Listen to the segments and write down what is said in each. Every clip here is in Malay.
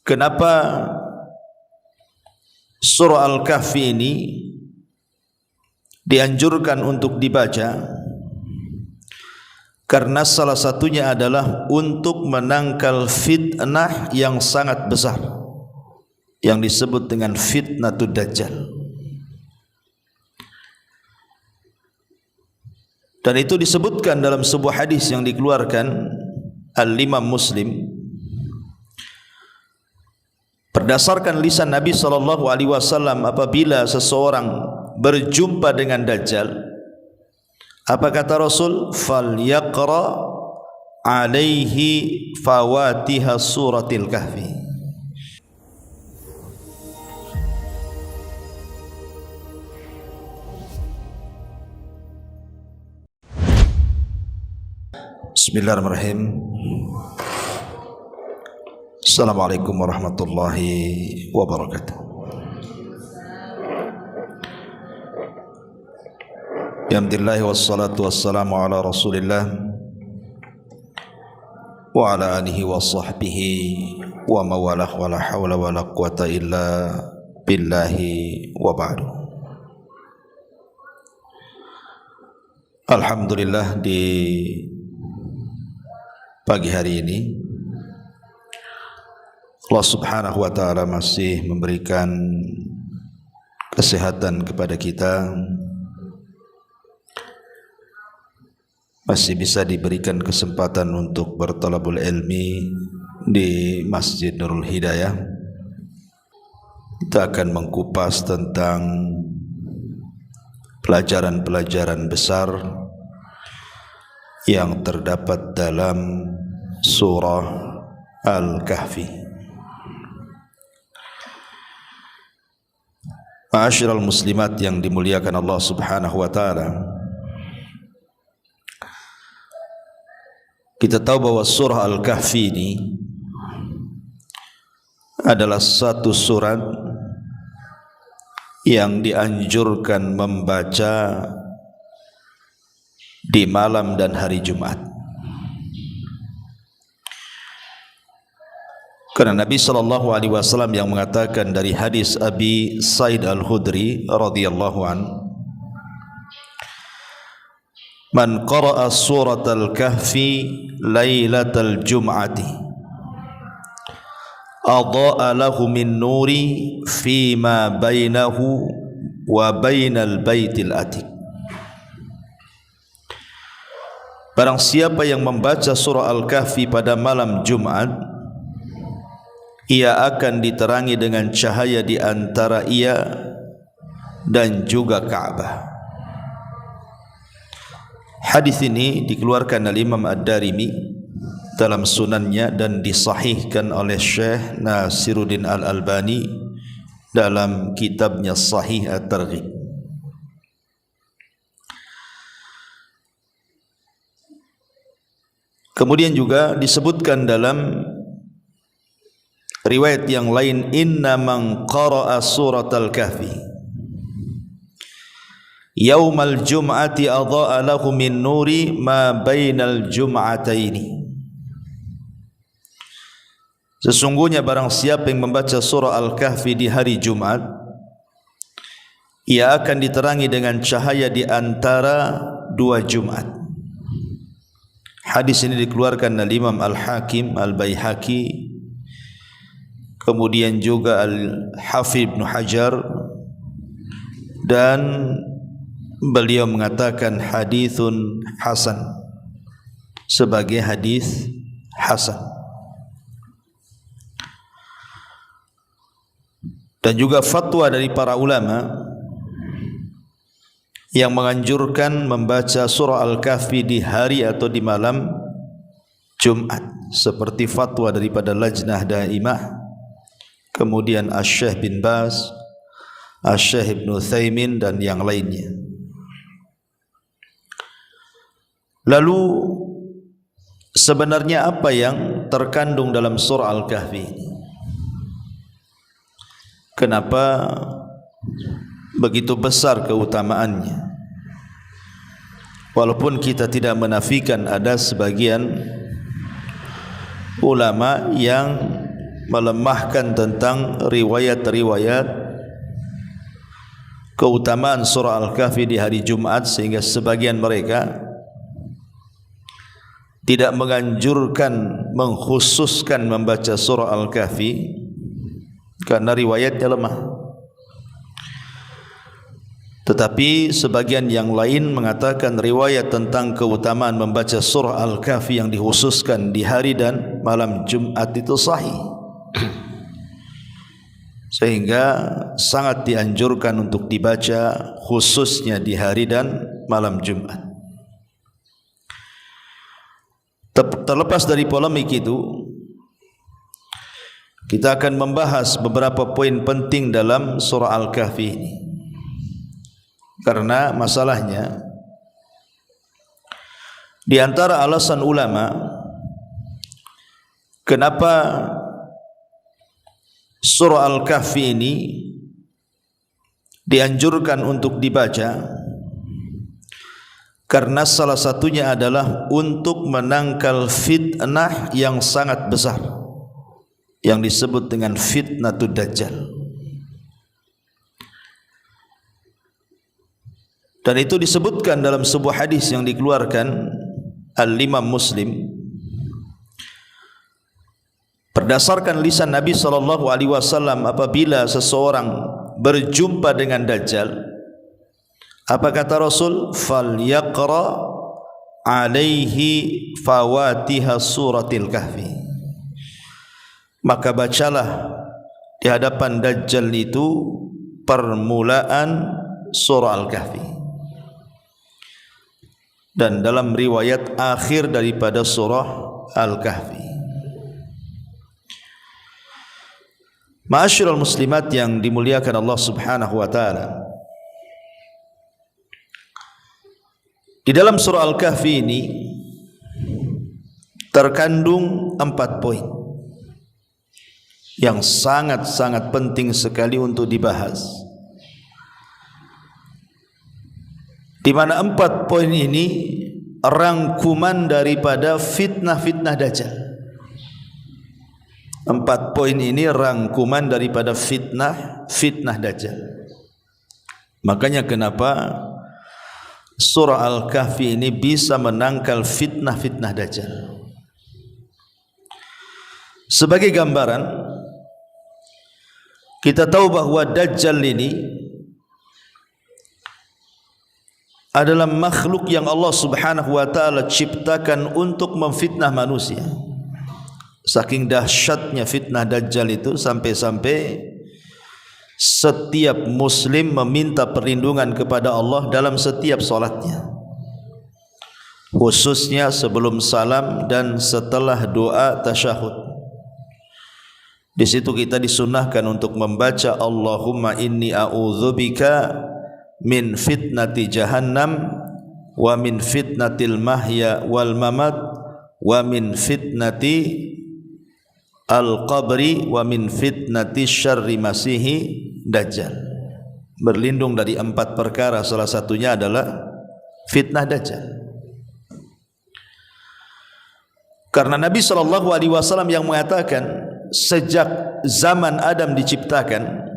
Kenapa surah Al-Kahfi ini dianjurkan untuk dibaca? Karena salah satunya adalah untuk menangkal fitnah yang sangat besar yang disebut dengan fitnatud dajjal. Dan itu disebutkan dalam sebuah hadis yang dikeluarkan Al-Imam Muslim berdasarkan lisan Nabi SAW. Apabila seseorang berjumpa dengan Dajjal, apa kata Rasul? Falyaqra alaihi fawatiha suratil kahfi. Bismillahirrahmanirrahim. Assalamualaikum warahmatullahi wabarakatuh. Alhamdulillah wassalatu wassalamu ala Rasulillah wa ala alihi wa sahbihi wa mawalah wa la hawla wa la quwata illa billahi wa ba'du. Alhamdulillah, di pagi hari ini Allah Subhanahu wa ta'ala masih memberikan kesehatan kepada kita, masih bisa diberikan kesempatan untuk bertalabul ilmi di Masjid Nurul Hidayah. Kita akan mengkupas tentang pelajaran-pelajaran besar yang terdapat dalam surah Al-Kahfi. Ma'asyiral muslimat yang dimuliakan Allah Subhanahu wa ta'ala, kita tahu bahwa surah Al-Kahfi ini adalah satu surat yang dianjurkan membaca di malam dan hari Jumat. Karena Nabi SAW yang mengatakan dari hadis Abi Sa'id Al-Khudri radhiyallahu an, man qara'a surat Al-Kahfi lailatal jum'ati adha'a lahu min nuri fima bainahu wa bainal baitil atiq. Barang siapa yang membaca surah Al-Kahfi pada malam Jumat, ia akan diterangi dengan cahaya di antara ia dan juga Ka'bah. Hadis ini dikeluarkan oleh Imam Ad-Darimi dalam sunannya dan disahihkan oleh Syekh Nasiruddin Al-Albani dalam kitabnya Sahih At-Targhib. Kemudian juga disebutkan dalam riwayat yang lain, inna man qara'a surat Al-Kahfi yaumal jum'ati adha'a lahu min nuri ma bainal jum'ataini. Sesungguhnya barang siapa yang membaca surah Al-Kahfi di hari Jumat, ia akan diterangi dengan cahaya di antara dua Jumat. Hadis ini dikeluarkan oleh Imam Al-Hakim Al-Baihaqi, kemudian juga Al-Hafidh Ibn Hajar, dan beliau mengatakan hadithun hasan, sebagai hadis hasan. Dan juga fatwa dari para ulama yang menganjurkan membaca surah Al-Kahfi di hari atau di malam Jumat, seperti fatwa daripada Lajnah Daimah, kemudian Asy-Syaikh bin Baz, Asy-Syaikh Ibnu Utsaimin dan yang lainnya. Lalu sebenarnya apa yang terkandung dalam surah Al-Kahfi ini? Kenapa begitu besar keutamaannya? Walaupun kita tidak menafikan ada sebagian ulama yang melemahkan tentang riwayat-riwayat keutamaan surah Al-Kahfi di hari Jumat, sehingga sebagian mereka tidak menganjurkan, mengkhususkan membaca surah Al-Kahfi karena riwayatnya lemah. Tetapi sebagian yang lain mengatakan riwayat tentang keutamaan membaca surah Al-Kahfi yang dikhususkan di hari dan malam Jumat itu sahih, sehingga sangat dianjurkan untuk dibaca khususnya di hari dan malam Jumat. Terlepas dari polemik itu, kita akan membahas beberapa poin penting dalam surah Al-Kahfi ini. Karena masalahnya, di antara alasan ulama kenapa surah Al-Kahfi ini dianjurkan untuk dibaca, karena salah satunya adalah untuk menangkal fitnah yang sangat besar yang disebut dengan fitnatud Dajjal. Dan itu disebutkan dalam sebuah hadis yang dikeluarkan Al-Imam Muslim berdasarkan lisan Nabi SAW. Apabila seseorang berjumpa dengan Dajjal, apa kata Rasul? Falyaqra alaihi fawatiha suratil Kahfi. Maka bacalah di hadapan Dajjal itu permulaan surah Al-Kahfi, dan dalam riwayat akhir daripada surah Al-Kahfi. Ma'asyiral muslimat yang dimuliakan Allah Subhanahu wa taala, di dalam surah Al-Kahfi ini terkandung 4 poin yang sangat-sangat penting sekali untuk dibahas, di mana 4 poin ini rangkuman daripada fitnah-fitnah Dajjal. 4 poin ini rangkuman daripada fitnah Dajjal. Makanya kenapa surah Al-Kahfi ini bisa menangkal fitnah-fitnah Dajjal. Sebagai gambaran, kita tahu bahwa Dajjal ini adalah makhluk yang Allah Subhanahu wa taala ciptakan untuk memfitnah manusia. Saking dahsyatnya fitnah Dajjal itu, sampai-sampai setiap muslim meminta perlindungan kepada Allah dalam setiap salatnya, khususnya sebelum salam dan setelah doa tasyahud. Di situ kita disunahkan untuk membaca Allahumma inni a'udzubika min fitnati jahannam wa min fitnatil mahya wal mamat wa min fitnati al-qabri wa min fitnati syarri masihi Dajjal. Berlindung dari 4 perkara, salah satunya adalah fitnah Dajjal. Karena Nabi SAW yang mengatakan sejak zaman Adam diciptakan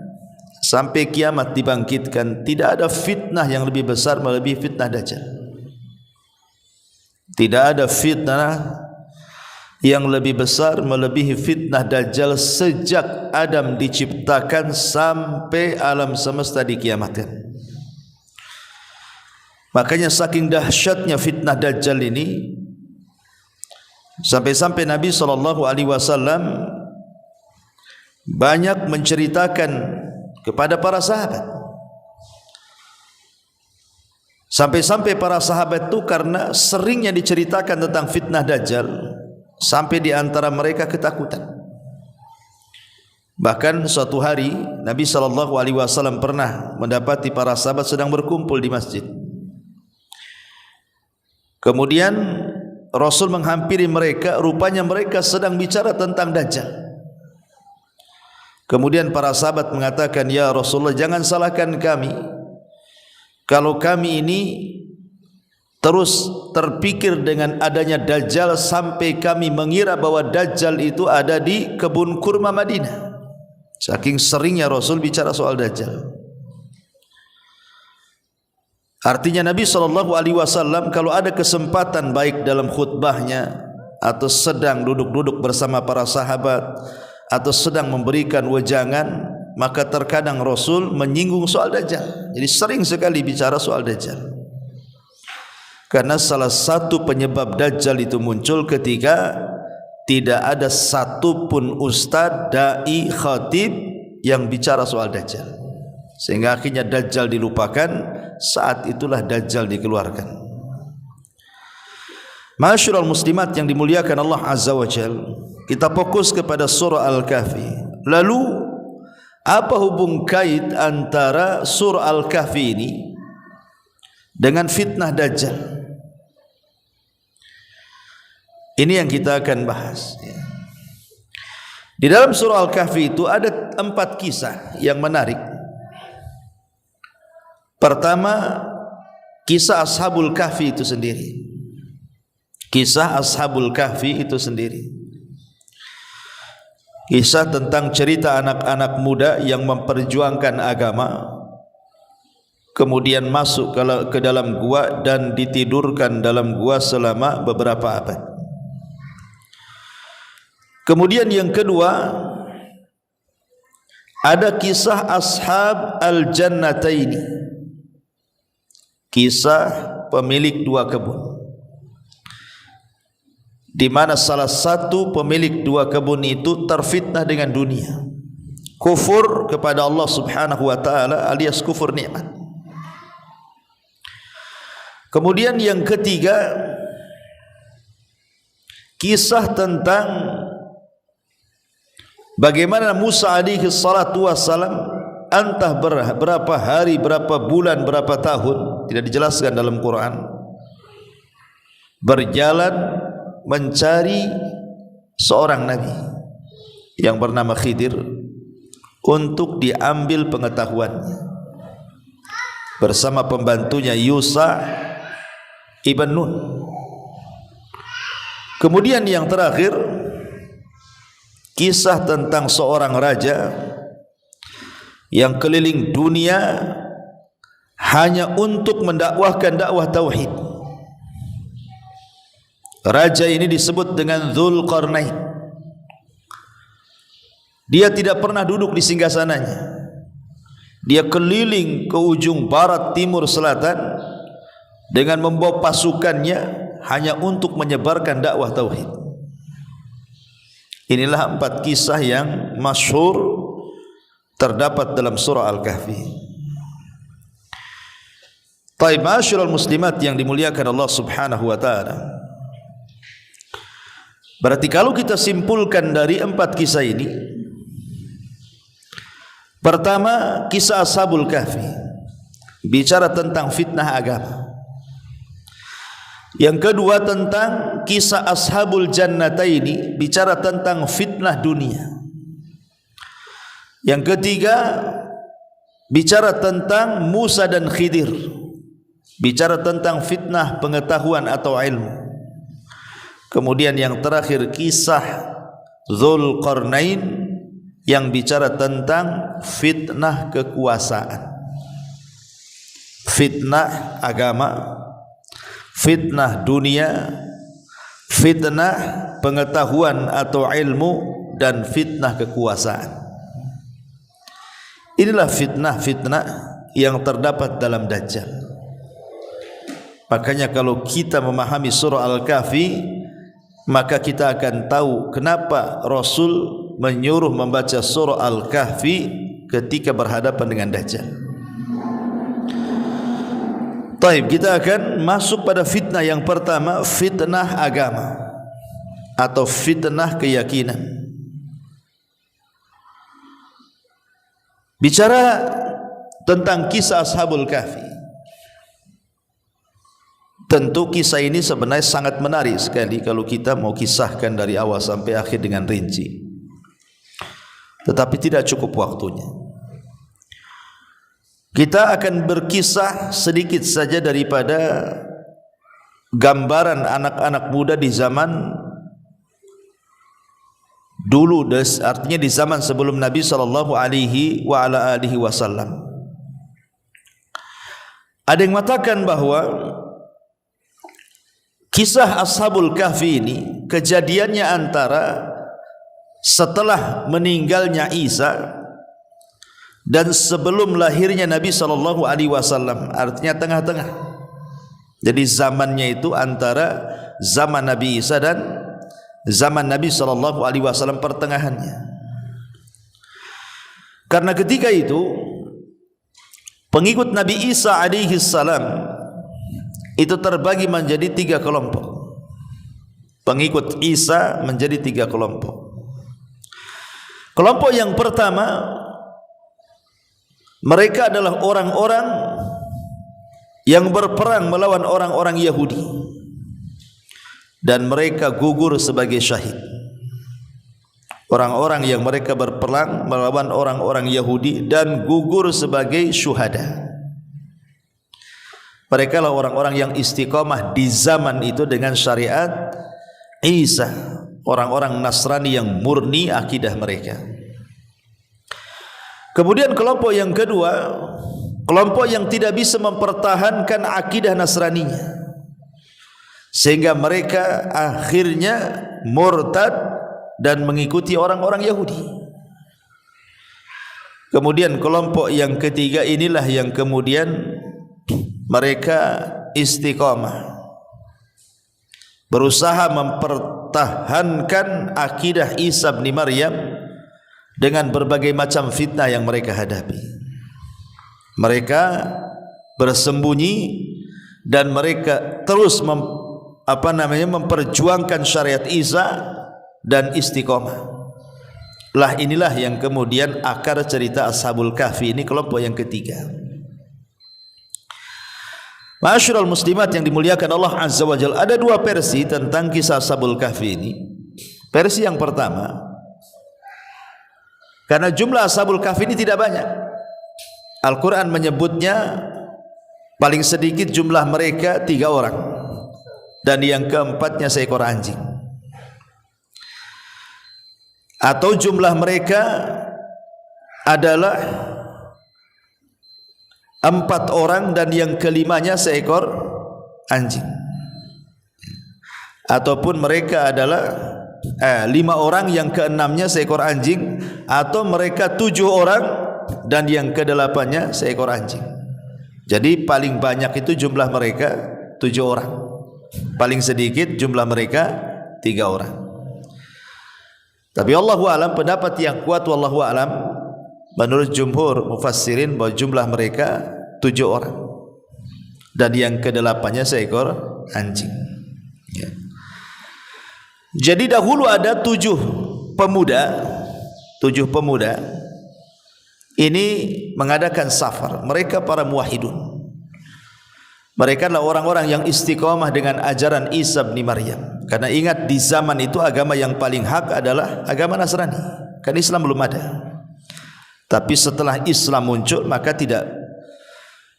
sampai kiamat dibangkitkan, tidak ada fitnah yang lebih besar melebihi fitnah Dajjal. Tidak ada fitnah yang lebih besar melebihi fitnah Dajjal sejak Adam diciptakan sampai alam semesta dikiamatkan. Makanya saking dahsyatnya fitnah Dajjal ini, sampai-sampai Nabi SAW banyak menceritakan kepada para sahabat. Sampai-sampai para sahabat itu karena seringnya diceritakan tentang fitnah Dajjal, sampai di antara mereka ketakutan. Bahkan suatu hari Nabi SAW pernah mendapati para sahabat sedang berkumpul di masjid. Kemudian Rasul menghampiri mereka, rupanya mereka sedang bicara tentang Dajjal. Kemudian para sahabat mengatakan, "Ya Rasulullah, jangan salahkan kami kalau kami ini terus terpikir dengan adanya Dajjal sampai kami mengira bahwa Dajjal itu ada di kebun kurma Madinah. Saking seringnya Rasul bicara soal Dajjal. Artinya Nabi SAW kalau ada kesempatan baik dalam khutbahnya atau sedang duduk-duduk bersama para sahabat atau sedang memberikan wejangan, maka terkadang Rasul menyinggung soal Dajjal. Jadi sering sekali bicara soal Dajjal. Karena salah satu penyebab Dajjal itu muncul ketika tidak ada satupun ustaz, dai, khatib yang bicara soal Dajjal. Sehingga akhirnya Dajjal dilupakan, saat itulah Dajjal dikeluarkan. Ma'asyiral muslimat yang dimuliakan Allah Azza wa Jalla, kita fokus kepada surah Al-Kahfi. Lalu apa hubung kait antara surah Al-Kahfi ini dengan fitnah Dajjal? Ini yang kita akan bahas. Di dalam surah Al-Kahfi itu ada 4 kisah yang menarik. Pertama, kisah Ashabul Kahfi itu sendiri. Kisah Ashabul Kahfi itu sendiri. Kisah tentang cerita anak-anak muda yang memperjuangkan agama, kemudian masuk ke dalam gua dan ditidurkan dalam gua selama beberapa abad. Kemudian yang kedua, ada kisah Ashab Al-Jannataini, kisah pemilik 2 kebun, di mana salah satu pemilik 2 kebun itu terfitnah dengan dunia, kufur kepada Allah Subhanahu wa taala alias kufur nikmat. Kemudian yang ketiga, kisah tentang bagaimana Musa alaihi salatu wassalam entah berapa hari, berapa bulan, berapa tahun, tidak dijelaskan dalam Quran, berjalan mencari seorang nabi yang bernama Khidir untuk diambil pengetahuannya bersama pembantunya Yusa ibn Nun. Kemudian yang terakhir, kisah tentang seorang raja yang keliling dunia hanya untuk mendakwahkan dakwah tauhid. Raja ini disebut dengan Dzulqarnain. Dia tidak pernah duduk di singgasananya. Dia keliling ke ujung barat, timur, selatan dengan membawa pasukannya hanya untuk menyebarkan dakwah tauhid. Inilah 4 kisah yang masyhur terdapat dalam surah Al-Kahfi. Taib, ma'asyiral muslimat yang dimuliakan Allah Subhanahu wa taala. Berarti kalau kita simpulkan dari 4 kisah ini, pertama, kisah Ashabul Kahfi bicara tentang fitnah agama. Yang kedua, tentang kisah Ashabul Jannataini, bicara tentang fitnah dunia. Yang ketiga, bicara tentang Musa dan Khidir, bicara tentang fitnah pengetahuan atau ilmu. Kemudian yang terakhir, kisah Dzulqarnain yang bicara tentang fitnah kekuasaan, fitnah agama, fitnah dunia, fitnah pengetahuan atau ilmu, dan fitnah kekuasaan. Inilah fitnah-fitnah yang terdapat dalam Dajjal. Makanya kalau kita memahami surah Al-Kahfi, maka kita akan tahu kenapa Rasul menyuruh membaca surah Al-Kahfi ketika berhadapan dengan Dajjal. Taib, kita akan masuk pada fitnah yang pertama, fitnah agama atau fitnah keyakinan. Bicara tentang kisah Ashabul Kahfi, tentu kisah ini sebenarnya sangat menarik sekali kalau kita mau kisahkan dari awal sampai akhir dengan rinci, tetapi tidak cukup waktunya. Kita akan berkisah sedikit saja daripada gambaran anak-anak muda di zaman dulu, artinya di zaman sebelum Nabi sallallahu alaihi wasallam. Ada yang mengatakan bahwa kisah Ashabul Kahfi ini kejadiannya antara setelah meninggalnya Isa dan sebelum lahirnya Nabi sallallahu alaihi wasallam, artinya tengah-tengah. Jadi zamannya itu antara zaman Nabi Isa dan zaman Nabi sallallahu alaihi wasallam, pertengahannya. Karena ketika itu pengikut Nabi Isa alaihi salam itu terbagi menjadi 3 kelompok. Pengikut Isa menjadi 3 kelompok. Kelompok yang pertama, mereka adalah orang-orang yang berperang melawan orang-orang Yahudi dan mereka gugur sebagai syahid. Orang-orang yang mereka berperang melawan orang-orang Yahudi dan gugur sebagai syuhada. Mereka lah orang-orang yang istiqamah di zaman itu dengan syariat Isa, orang-orang Nasrani yang murni akidah mereka. Kemudian kelompok yang kedua, kelompok yang tidak bisa mempertahankan akidah Nasraninya, sehingga mereka akhirnya murtad dan mengikuti orang-orang Yahudi. Kemudian kelompok yang ketiga inilah yang kemudian mereka istiqamah, berusaha mempertahankan akidah Isa bin Maryam dengan berbagai macam fitnah yang mereka hadapi. Mereka bersembunyi dan mereka terus memperjuangkan syariat Isa dan istiqamah. Lah inilah yang kemudian akar cerita Ashabul Kahfi ini, kelompok yang ketiga. Ma'asyiral muslimat yang dimuliakan Allah Azza wa Jalla, ada 2 versi tentang kisah Ashabul Kahfi ini. Versi yang pertama, karena jumlah Ashabul Kahfi ini tidak banyak, Al-Quran menyebutnya paling sedikit jumlah mereka 3 orang, dan yang keempatnya seekor anjing. Atau jumlah mereka adalah 4 orang dan yang kelimanya seekor anjing. Ataupun mereka adalah 5 orang yang keenamnya seekor anjing, atau mereka 7 orang dan yang ke-8-nya seekor anjing. Jadi paling banyak itu jumlah mereka 7 orang, paling sedikit jumlah mereka 3 orang. Tapi Allahu a'lam, pendapat yang kuat wallahu a'lam menurut jumhur mufassirin bahwa jumlah mereka 7 orang dan yang ke-8-nya seekor anjing, ya. Jadi dahulu ada 7 pemuda ini mengadakan safar. Mereka para muwahhidun. Mereka adalah orang-orang yang istiqamah dengan ajaran Isa bin Maryam. Karena ingat, di zaman itu agama yang paling hak adalah agama Nasrani. Kan Islam belum ada. Tapi setelah Islam muncul, maka tidak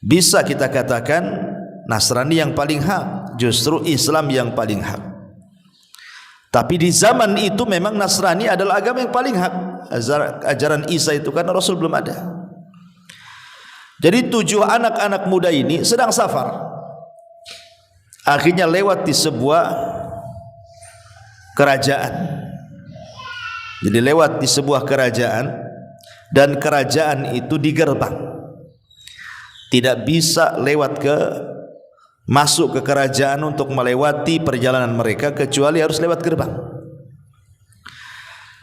bisa kita katakan Nasrani yang paling hak, justru Islam yang paling hak. Tapi di zaman itu memang Nasrani adalah agama yang paling hak. Ajaran Isa itu kan Rasul belum ada. Jadi 7 anak-anak muda ini sedang safar. Akhirnya lewat di sebuah kerajaan. Jadi lewat di sebuah kerajaan, dan kerajaan itu di gerbang. Tidak bisa masuk ke kerajaan untuk melewati perjalanan mereka, kecuali harus lewat gerbang.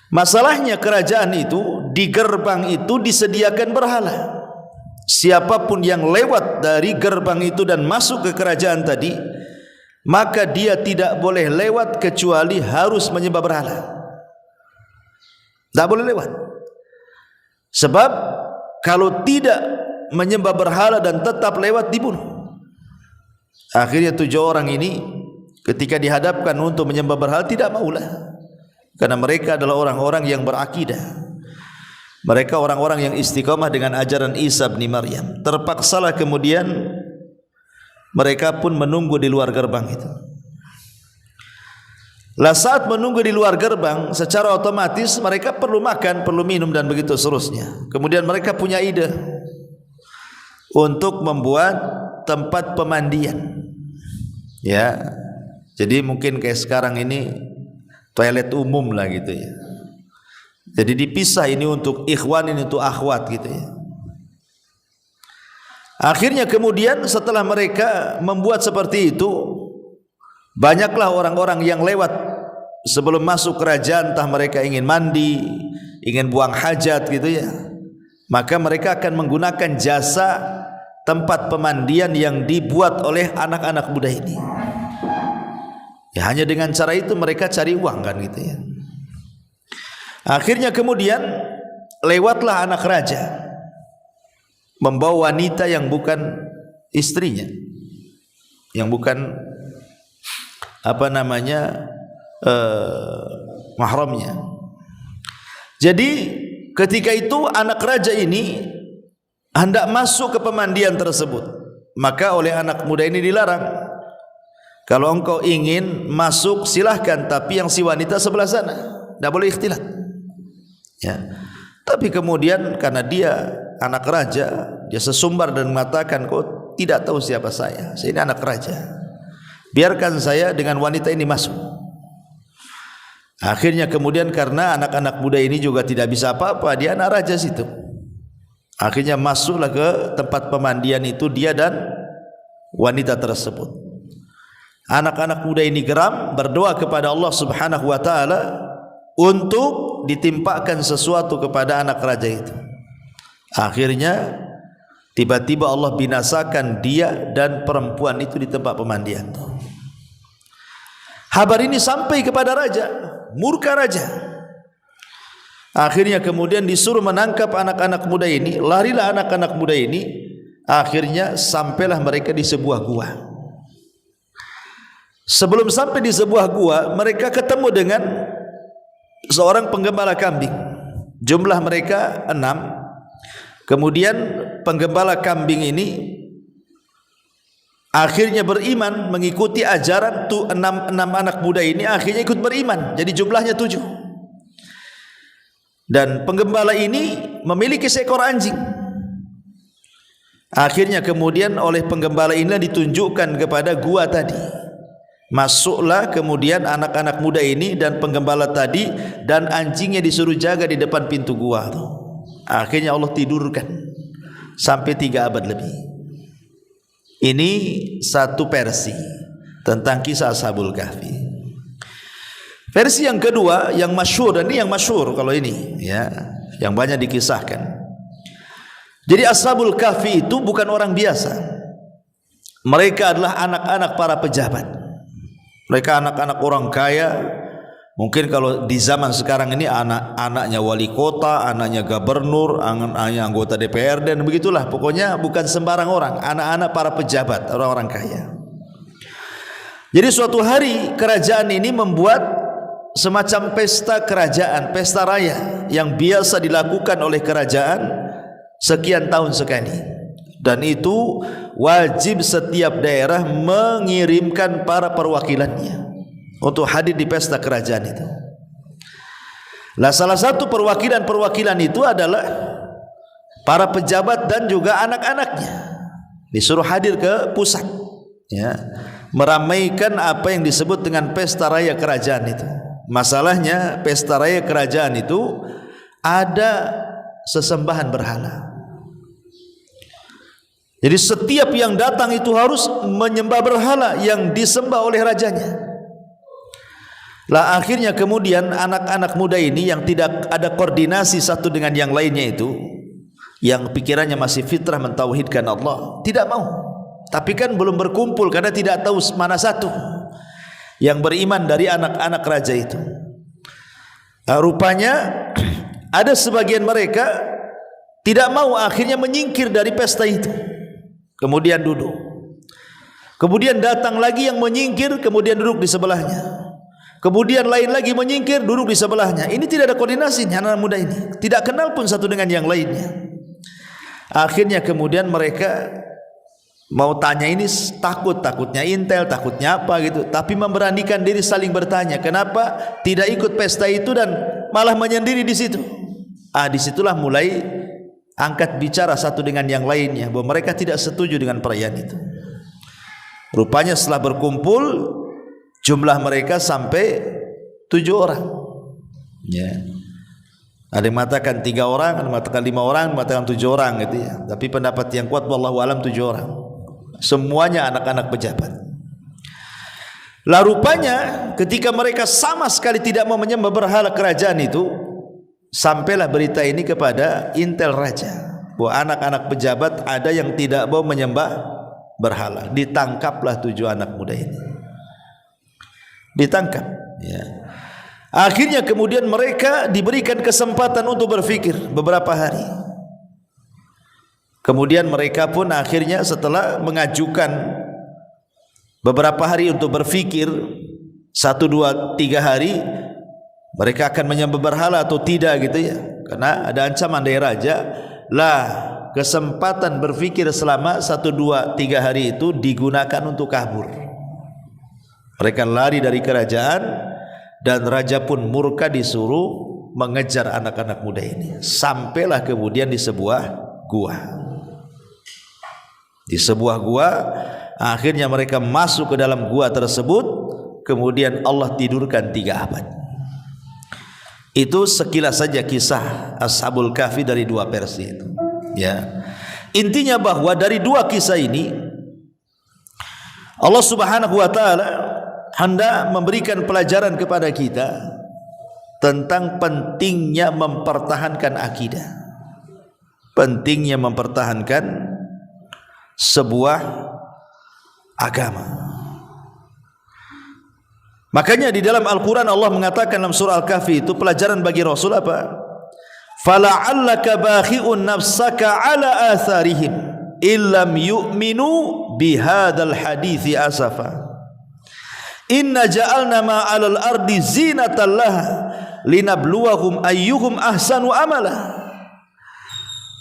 Masalahnya kerajaan itu, di gerbang itu disediakan berhala. Siapapun yang lewat dari gerbang itu dan masuk ke kerajaan tadi, maka dia tidak boleh lewat kecuali harus menyembah berhala. Tidak boleh lewat. Sebab kalau tidak menyembah berhala dan tetap lewat, dibunuh. Akhirnya 7 orang ini ketika dihadapkan untuk menyembah berhala tidak maulah, karena mereka adalah orang-orang yang berakidah. Mereka orang-orang yang istiqamah dengan ajaran Isa bin Maryam. Terpaksalah kemudian Mereka pun menunggu di luar gerbang itu. Lah saat menunggu di luar gerbang, secara otomatis mereka perlu makan, perlu minum dan begitu seterusnya. Kemudian mereka punya ide untuk membuat tempat pemandian. Ya. Jadi mungkin kayak sekarang ini toilet umum lah gitu ya. Jadi dipisah, ini untuk ikhwan, ini untuk akhwat gitu ya. Akhirnya kemudian setelah mereka membuat seperti itu, banyaklah orang-orang yang lewat sebelum masuk kerajaan, entah mereka ingin mandi, ingin buang hajat gitu ya. Maka mereka akan menggunakan jasa tempat pemandian yang dibuat oleh anak-anak muda ini. Ya, hanya dengan cara itu mereka cari uang kan gitu ya. Akhirnya kemudian lewatlah anak raja membawa wanita yang bukan istrinya, yang bukan mahramnya. Jadi ketika itu anak raja ini hendak masuk ke pemandian tersebut, maka oleh anak muda ini dilarang. Kalau engkau ingin masuk silahkan, tapi yang si wanita sebelah sana, tidak boleh ikhtilat. Ya. Tapi kemudian karena dia anak raja, dia sesumbar dan mengatakan, kau tidak tahu siapa saya ini anak raja, biarkan saya dengan wanita ini masuk. Akhirnya kemudian karena anak-anak muda ini juga tidak bisa apa-apa, dia anak raja situ. Akhirnya masuklah ke tempat pemandian itu dia dan wanita tersebut. Anak-anak muda ini geram, berdoa kepada Allah Subhanahu wa taala untuk ditimpakan sesuatu kepada anak raja itu. Akhirnya tiba-tiba Allah binasakan dia dan perempuan itu di tempat pemandian. Kabar ini sampai kepada raja, murka raja. Akhirnya kemudian disuruh menangkap anak-anak muda ini. Larilah anak-anak muda ini. Akhirnya sampailah mereka di sebuah gua. Sebelum sampai di sebuah gua, mereka ketemu dengan seorang penggembala kambing. Jumlah mereka 6. Kemudian penggembala kambing ini akhirnya beriman, mengikuti ajaran tu 6 anak muda ini. Akhirnya ikut beriman, jadi jumlahnya 7. Dan penggembala ini memiliki seekor anjing. Akhirnya kemudian oleh penggembala inilah ditunjukkan kepada gua tadi. Masuklah kemudian anak-anak muda ini dan penggembala tadi, dan anjingnya disuruh jaga di depan pintu gua. Akhirnya Allah tidurkan sampai 3 abad lebih. Ini satu versi tentang kisah Ashabul Kahfi. Versi yang kedua yang masyhur, dan ini yang masyhur kalau ini ya, yang banyak dikisahkan. Jadi Ashabul Kahfi itu bukan orang biasa. Mereka adalah anak-anak para pejabat. Mereka anak-anak orang kaya. Mungkin kalau di zaman sekarang ini anak-anaknya wali kota, anaknya gubernur, anaknya anggota DPR, dan begitulah. Pokoknya bukan sembarang orang, anak-anak para pejabat, orang-orang kaya. Jadi suatu hari kerajaan ini membuat semacam pesta kerajaan, pesta raya yang biasa dilakukan oleh kerajaan sekian tahun sekali. Dan itu wajib setiap daerah mengirimkan para perwakilannya untuk hadir di pesta kerajaan itu. Lah salah satu perwakilan itu adalah para pejabat dan juga anak-anaknya. Disuruh hadir ke pusat, ya, meramaikan apa yang disebut dengan pesta raya kerajaan itu. Masalahnya pesta raya kerajaan itu ada sesembahan berhala. Jadi setiap yang datang itu harus menyembah berhala yang disembah oleh rajanya. Lah akhirnya kemudian anak-anak muda ini yang tidak ada koordinasi satu dengan yang lainnya itu, yang pikirannya masih fitrah mentauhidkan Allah, tidak mau. Tapi kan belum berkumpul karena tidak tahu mana satu yang beriman dari anak-anak raja itu. Nah, rupanya ada sebagian mereka tidak mau, akhirnya menyingkir dari pesta itu. Kemudian duduk. Kemudian datang lagi yang menyingkir, kemudian duduk di sebelahnya. Kemudian lain lagi menyingkir, duduk di sebelahnya. Ini tidak ada koordinasi anak muda ini. Tidak kenal pun satu dengan yang lainnya. Akhirnya kemudian mereka mau tanya ini takutnya intel, takutnya apa gitu, tapi memberanikan diri saling bertanya, kenapa tidak ikut pesta itu dan malah menyendiri di situ. Disitulah mulai angkat bicara satu dengan yang lainnya bahwa mereka tidak setuju dengan perayaan itu. Rupanya setelah berkumpul jumlah mereka sampai 7 orang. Ya. Ada yang mengatakan 3 orang, ada yang mengatakan 5 orang, ada yang mengatakan 7 orang gitu ya. Tapi pendapat yang kuat wallahu alam 7 orang. Semuanya anak-anak pejabat. Lah rupanya ketika mereka sama sekali tidak mau menyembah berhala kerajaan itu, sampailah berita ini kepada intel raja bahwa anak-anak pejabat ada yang tidak mau menyembah berhala. Ditangkaplah 7 anak muda ini. Ditangkap ya. Akhirnya kemudian mereka diberikan kesempatan untuk berfikir beberapa hari. Kemudian mereka pun akhirnya setelah mengajukan beberapa hari untuk berfikir, 1, 2, 3 hari mereka akan menyembah berhala atau tidak gitu ya. Karena ada ancaman dari raja, lah kesempatan berfikir selama 1, 2, 3 hari itu digunakan untuk kabur. Mereka lari dari kerajaan dan raja pun murka, disuruh mengejar anak-anak muda ini. Sampailah kemudian di sebuah gua. Di sebuah gua, akhirnya mereka masuk ke dalam gua tersebut. Kemudian Allah tidurkan 3 abad. Itu sekilas saja kisah Ashabul Kahfi dari 2 versi itu. Ya, intinya bahwa dari 2 kisah ini Allah Subhanahu Wa Taala hendak memberikan pelajaran kepada kita tentang pentingnya mempertahankan akidah, pentingnya mempertahankan sebuah agama. Makanya di dalam Al-Quran Allah mengatakan dalam surah Al-Kahfi itu pelajaran bagi Rasul apa? Fala'allaka bakhi'un nafsaka ala atharihim illam yu'minu bihadal hadithi asafa. Inna ja'alna ma'alal ardi zinatan laha linabluwahum ayyuhum ahsanu amala.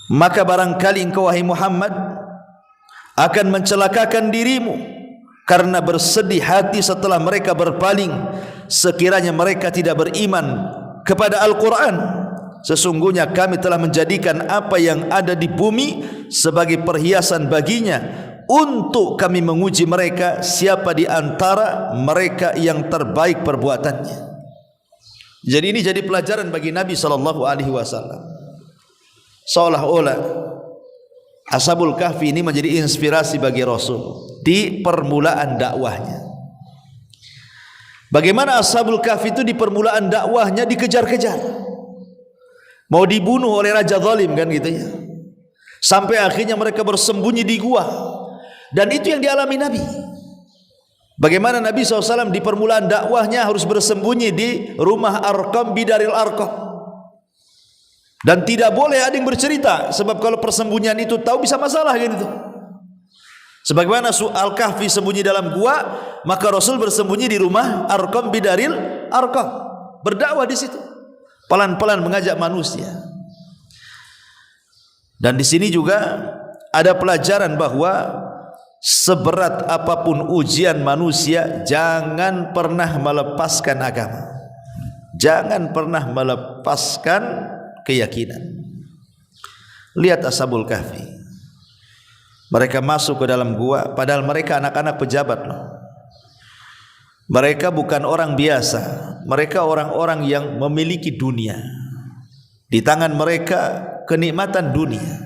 Maka barangkali engkau wahai Muhammad akan mencelakakan dirimu karena bersedih hati setelah mereka berpaling, sekiranya mereka tidak beriman kepada Al-Quran. Sesungguhnya kami telah menjadikan apa yang ada di bumi sebagai perhiasan baginya, untuk kami menguji mereka siapa di antara mereka yang terbaik perbuatannya. Jadi ini jadi pelajaran bagi Nabi SAW. Seolah-olah Ashabul Kahfi ini menjadi inspirasi bagi Rasul di permulaan dakwahnya. Bagaimana Ashabul Kahfi itu di permulaan dakwahnya dikejar-kejar, mau dibunuh oleh raja zalim kan gitu ya. Sampai akhirnya mereka bersembunyi di gua. Dan itu yang dialami Nabi. Bagaimana Nabi SAW di permulaan dakwahnya harus bersembunyi di rumah Arqam bidaril Arqam. Dan tidak boleh ada yang bercerita, sebab kalau persembunyian itu tahu bisa masalah gitu. Sebagaimana Al-Kahfi sembunyi dalam gua, maka Rasul bersembunyi di rumah Arqam bidaril Arqam, berdakwah di situ, pelan-pelan mengajak manusia. Dan di sini juga ada pelajaran bahwa seberat apapun ujian manusia, jangan pernah melepaskan agama, jangan pernah melepaskan keyakinan. Lihat Ashabul Kahfi, mereka masuk ke dalam gua, padahal mereka anak-anak pejabat loh. Mereka bukan orang biasa, mereka orang-orang yang memiliki dunia. Di tangan mereka kenikmatan dunia.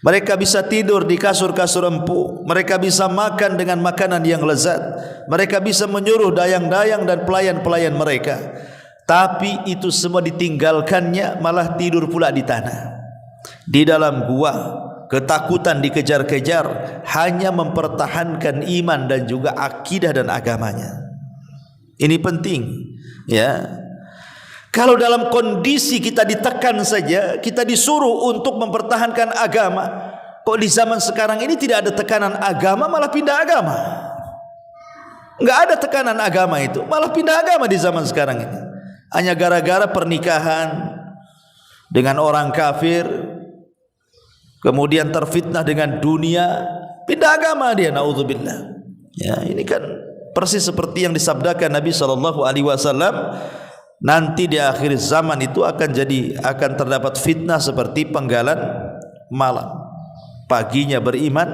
Mereka bisa tidur di kasur-kasur empuk, mereka bisa makan dengan makanan yang lezat, mereka bisa menyuruh dayang-dayang dan pelayan-pelayan mereka. Tapi itu semua ditinggalkannya, malah tidur pula di tanah, di dalam gua, ketakutan dikejar-kejar, hanya mempertahankan iman dan juga akidah dan agamanya. Ini penting ya. Kalau dalam kondisi kita ditekan saja, kita disuruh untuk mempertahankan agama, kok di zaman sekarang ini tidak ada tekanan agama, malah pindah agama. Enggak ada tekanan agama itu, malah pindah agama di zaman sekarang ini. Hanya gara-gara pernikahan dengan orang kafir, kemudian terfitnah dengan dunia, pindah agama dia, naudzubillah. Ya, ini kan persis seperti yang disabdakan Nabi SAW, nanti di akhir zaman itu akan terdapat fitnah seperti penggalan malam. Paginya beriman,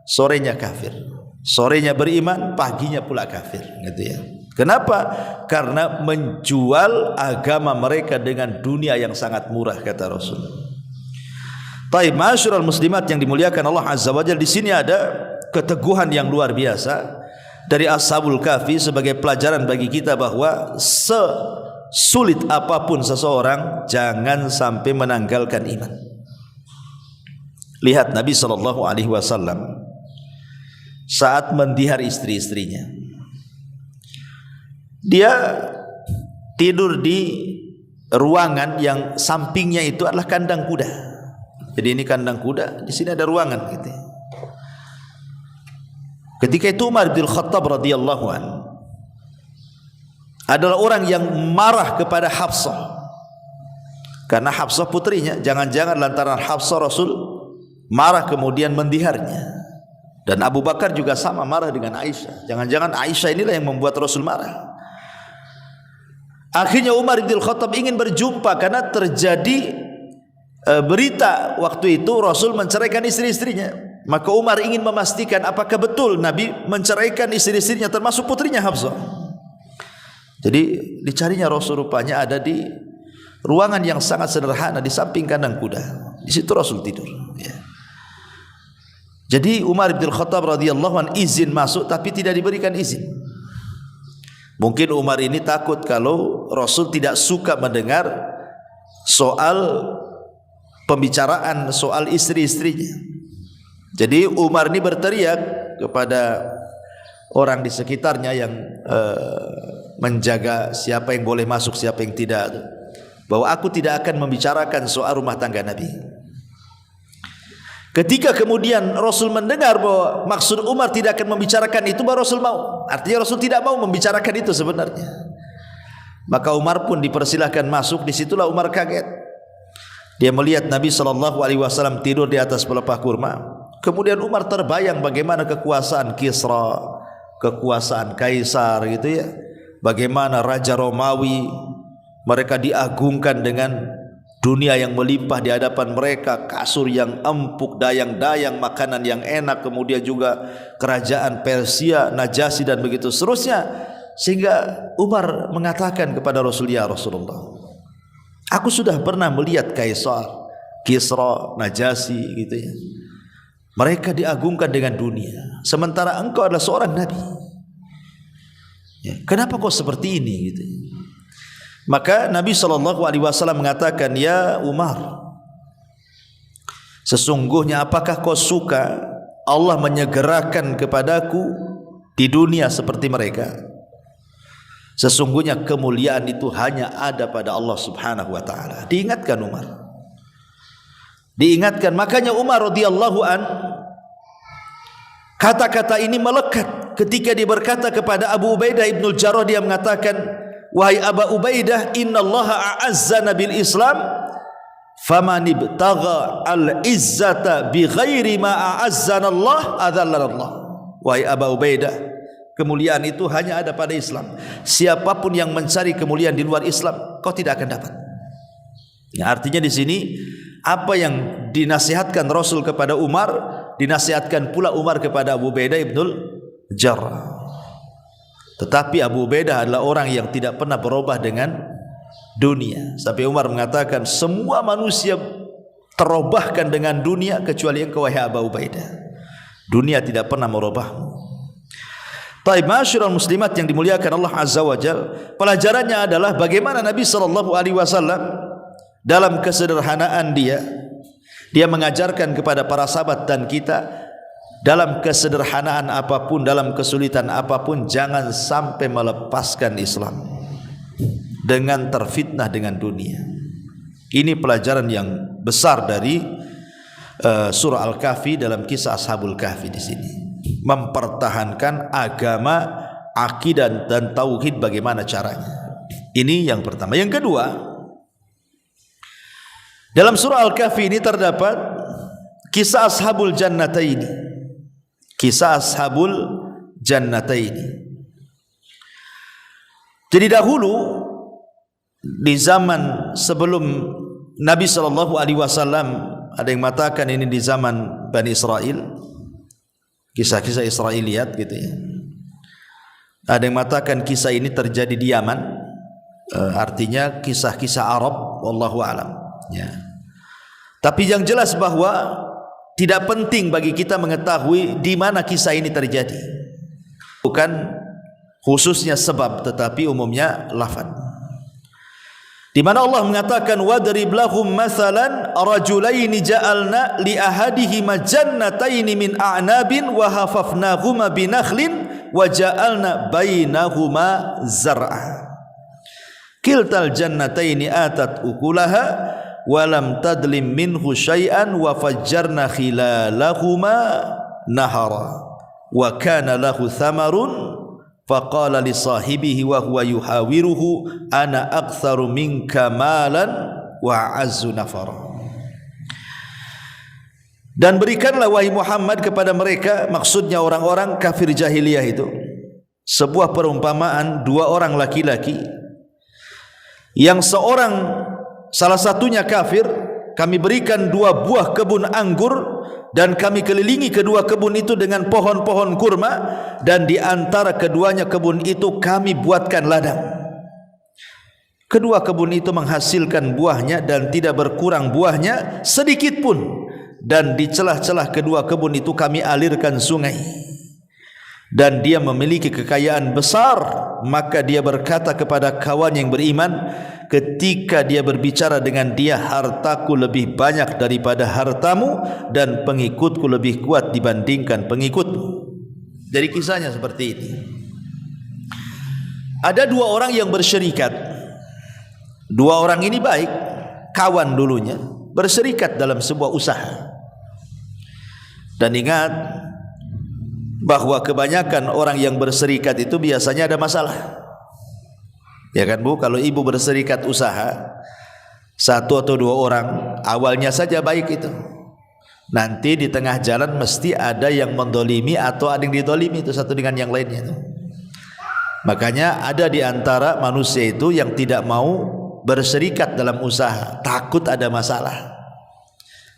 sorenya kafir. Sorenya beriman, paginya pula kafir, gitu ya. Kenapa? Karena menjual agama mereka dengan dunia yang sangat murah, kata Rasul. Taib, ma'asyiral muslimat yang dimuliakan Allah Azza wa Jalla, di sini ada keteguhan yang luar biasa dari Ashabul Kahfi sebagai pelajaran bagi kita bahwa sesulit apapun seseorang, jangan sampai menanggalkan iman. Lihat Nabi SAW saat mendihar istri-istrinya, dia tidur di ruangan yang sampingnya itu adalah kandang kuda. Jadi ini kandang kuda, di sini ada ruangan gitu. Ketika itu Umar bin Khattab radhiyallahu an adalah orang yang marah kepada Hafsah, karena Hafsah putrinya. Jangan-jangan lantaran Hafsah Rasul marah kemudian mendiharnya. Dan Abu Bakar juga sama marah dengan Aisyah. Jangan-jangan Aisyah inilah yang membuat Rasul marah. Akhirnya Umar bin Khattab ingin berjumpa karena terjadi berita waktu itu Rasul menceraikan istri-istrinya. Maka Umar ingin memastikan apakah betul Nabi menceraikan istri-istrinya termasuk putrinya Hafsah. Jadi dicarinya Rasul, rupanya ada di ruangan yang sangat sederhana di samping kandang kuda. Di situ Rasul tidur, ya. Jadi Umar bin Khattab radhiyallahu an izin masuk tapi tidak diberikan izin. Mungkin Umar ini takut kalau Rasul tidak suka mendengar soal pembicaraan soal istri-istrinya. Jadi Umar ini berteriak kepada orang di sekitarnya yang menjaga siapa yang boleh masuk, siapa yang tidak, bahwa aku tidak akan membicarakan soal rumah tangga Nabi. Ketika kemudian Rasul mendengar bahwa maksud Umar tidak akan membicarakan itu, baru Rasul mau. Artinya Rasul tidak mau membicarakan itu sebenarnya. Maka Umar pun dipersilahkan masuk. Disitulah Umar kaget. Dia melihat Nabi SAW tidur di atas pelepah kurma. Kemudian Umar terbayang bagaimana kekuasaan Kisra, kekuasaan Kaisar, gitu ya. Bagaimana Raja Romawi, mereka diagungkan dengan dunia yang melimpah di hadapan mereka, kasur yang empuk, dayang-dayang, makanan yang enak, kemudian juga kerajaan Persia, Najasyi dan begitu seterusnya. Sehingga Umar mengatakan kepada Rasul, ya Rasulullah, aku sudah pernah melihat Kaisar, Kisra, Najasyi, gitu ya. Mereka diagungkan dengan dunia, sementara engkau adalah seorang Nabi. Ya, kenapa kau seperti ini, gitu. Maka Nabi SAW mengatakan, ya Umar, sesungguhnya apakah kau suka Allah menyegerakan kepadaku di dunia seperti mereka? Sesungguhnya kemuliaan itu hanya ada pada Allah Subhanahu wa taala. Diingatkan Umar. Diingatkan, makanya Umar radhiyallahu an, kata-kata ini melekat ketika dia berkata kepada Abu Ubaidah ibnul Jarrah. Dia mengatakan, wahai Abu Ubaidah, innallaha a'azzana bil Islam, faman ibtagha al-izzata bighairi ma a'azzana Allah adzallana Allah. Wahai Abu Ubaidah, kemuliaan itu hanya ada pada Islam. Siapapun yang mencari kemuliaan di luar Islam, kau tidak akan dapat. Ya, artinya di sini apa yang dinasihatkan Rasul kepada Umar, dinasihatkan pula Umar kepada Abu Ubaidah ibnul Jarrah. Tetapi Abu Ubaidah adalah orang yang tidak pernah berubah dengan dunia. Sampai Umar mengatakan, semua manusia terubahkan dengan dunia kecuali engkau wahai Abu Ubaidah. Dunia tidak pernah merubahmu. Taib, ma'asyiral muslimat yang dimuliakan Allah Azza wa Jalla, pelajarannya adalah bagaimana Nabi SAW dalam kesederhanaan dia mengajarkan kepada para sahabat dan kita, dalam kesederhanaan apapun, dalam kesulitan apapun, jangan sampai melepaskan Islam dengan terfitnah dengan dunia. Ini pelajaran yang besar dari surah Al-Kahfi dalam kisah Ashabul Kahfi di sini. Mempertahankan agama, akidah dan tauhid bagaimana caranya. Ini yang pertama. Yang kedua, dalam surah Al-Kahfi ini terdapat kisah Ashabul Jannataini. Kisah Ashabul Jannataini. Jadi dahulu di zaman sebelum Nabi SAW, ada yang mengatakan ini di zaman Bani Israel, kisah-kisah Israiliyat gitu ya. Ada yang mengatakan kisah ini terjadi di Yaman, artinya kisah-kisah Arab, wallahu alam. Ya. Tapi yang jelas bahwa tidak penting bagi kita mengetahui di mana kisah ini terjadi. Bukan khususnya sebab, tetapi umumnya lafaz. Di mana Allah mengatakan wadrib lahum mathalan rajulaini ja'alna li ahadihima jannataini min a'nabin wa hafafnahuma binakhlin wa ja'alna bainahuma zar'a. Kiltal jannataini atat ukulaha wa lam tadlim minhu syai'an wa fajjarna khilalahuma nahara wa kana lahu thamarun faqala li sahibihi wa huwa yuhawiruhu ana aktsaru minka malan wa azzu nafara. Dan berikanlah wahai Muhammad kepada mereka, maksudnya orang-orang kafir jahiliyah itu, sebuah perumpamaan dua orang laki-laki yang salah satunya kafir. Kami berikan dua buah kebun anggur dan kami kelilingi kedua kebun itu dengan pohon-pohon kurma, dan di antara keduanya kebun itu kami buatkan ladang. Kedua kebun itu menghasilkan buahnya dan tidak berkurang buahnya sedikit pun, dan di celah-celah kedua kebun itu kami alirkan sungai. Dan dia memiliki kekayaan besar, maka dia berkata kepada kawan yang beriman ketika dia berbicara dengan dia, hartaku lebih banyak daripada hartamu dan pengikutku lebih kuat dibandingkan pengikutmu. Jadi kisahnya seperti ini. Ada dua orang yang bersyirikat. Dua orang ini baik, kawan dulunya, berserikat dalam sebuah usaha. Dan ingat bahwa kebanyakan orang yang berserikat itu biasanya ada masalah. Ya kan Bu, kalau ibu berserikat usaha, satu atau dua orang, awalnya saja baik itu, nanti di tengah jalan mesti ada yang mendolimi atau ada yang didolimi itu satu dengan yang lainnya itu. Makanya ada di antara manusia itu yang tidak mau berserikat dalam usaha, takut ada masalah.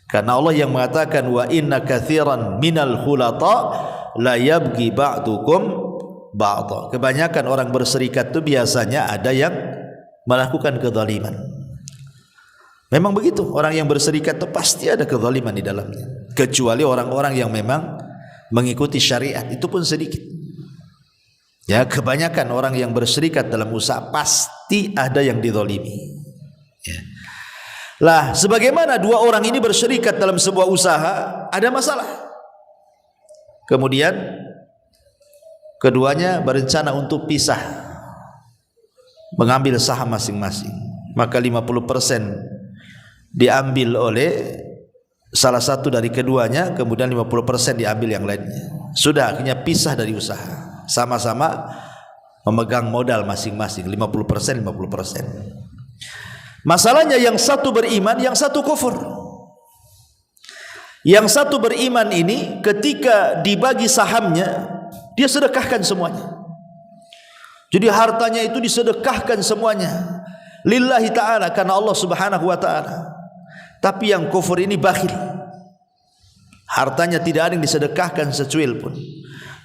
Karena Allah yang mengatakan wa inna katsiran minal khulata la yabghi ba'dukum ba'dha. Kebanyakan orang berserikat itu biasanya ada yang melakukan kezaliman. Memang begitu, orang yang berserikat itu pasti ada kezaliman di dalamnya. Kecuali orang-orang yang memang mengikuti syariat, itu pun sedikit. Ya, kebanyakan orang yang berserikat dalam usaha pasti ada yang dizalimi. Ya. Lah, sebagaimana dua orang ini berserikat dalam sebuah usaha, ada masalah. Kemudian keduanya berencana untuk pisah, mengambil saham masing-masing. Maka 50% diambil oleh salah satu dari keduanya, kemudian 50% diambil yang lainnya. Sudah akhirnya pisah dari usaha, sama-sama memegang modal masing-masing 50%. Masalahnya yang satu beriman, yang satu kufur. Yang satu beriman ini ketika dibagi sahamnya, dia sedekahkan semuanya. Jadi hartanya itu disedekahkan semuanya lillahi ta'ala, karena Allah subhanahu wa ta'ala. Tapi yang kufur ini bakhil, hartanya tidak ada yang disedekahkan secuil pun.